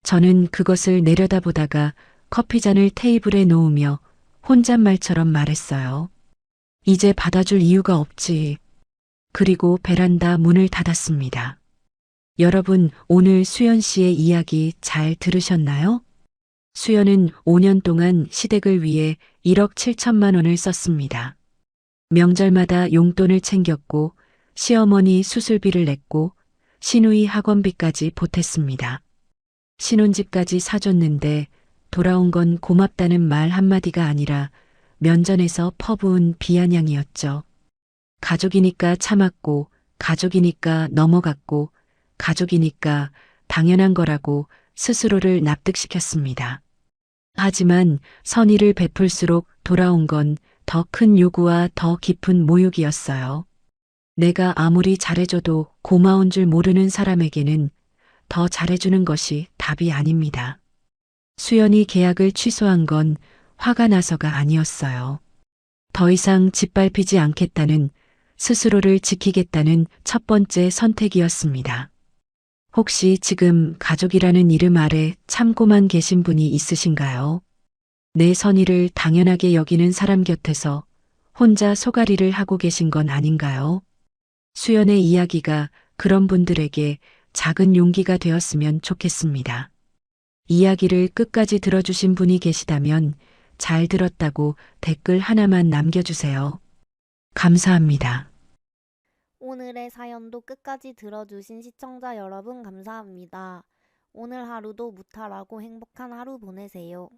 저는 그것을 내려다보다가 커피잔을 테이블에 놓으며 혼잣말처럼 말했어요. 이제 받아줄 이유가 없지. 그리고 베란다 문을 닫았습니다. 여러분, 오늘 수연 씨의 이야기 잘 들으셨나요? 수연은 5년 동안 시댁을 위해 1억 7천만 원을 썼습니다. 명절마다 용돈을 챙겼고 시어머니 수술비를 냈고 시누이 학원비까지 보탰습니다. 신혼집까지 사줬는데 돌아온 건 고맙다는 말 한마디가 아니라 면전에서 퍼부은 비아냥이었죠. 가족이니까 참았고 가족이니까 넘어갔고 가족이니까 당연한 거라고 스스로를 납득시켰습니다. 하지만 선의를 베풀수록 돌아온 건 더 큰 요구와 더 깊은 모욕이었어요. 내가 아무리 잘해줘도 고마운 줄 모르는 사람에게는 더 잘해주는 것이 답이 아닙니다. 수연이 계약을 취소한 건 화가 나서가 아니었어요. 더 이상 짓밟히지 않겠다는, 스스로를 지키겠다는 첫 번째 선택이었습니다. 혹시 지금 가족이라는 이름 아래 참고만 계신 분이 있으신가요? 내 선의를 당연하게 여기는 사람 곁에서 혼자 소가리를 하고 계신 건 아닌가요? 수연의 이야기가 그런 분들에게 작은 용기가 되었으면 좋겠습니다. 이야기를 끝까지 들어주신 분이 계시다면 잘 들었다고 댓글 하나만 남겨주세요. 감사합니다. 오늘의 사연도 끝까지 들어주신 시청자 여러분 감사합니다. 오늘 하루도 무탈하고 행복한 하루 보내세요.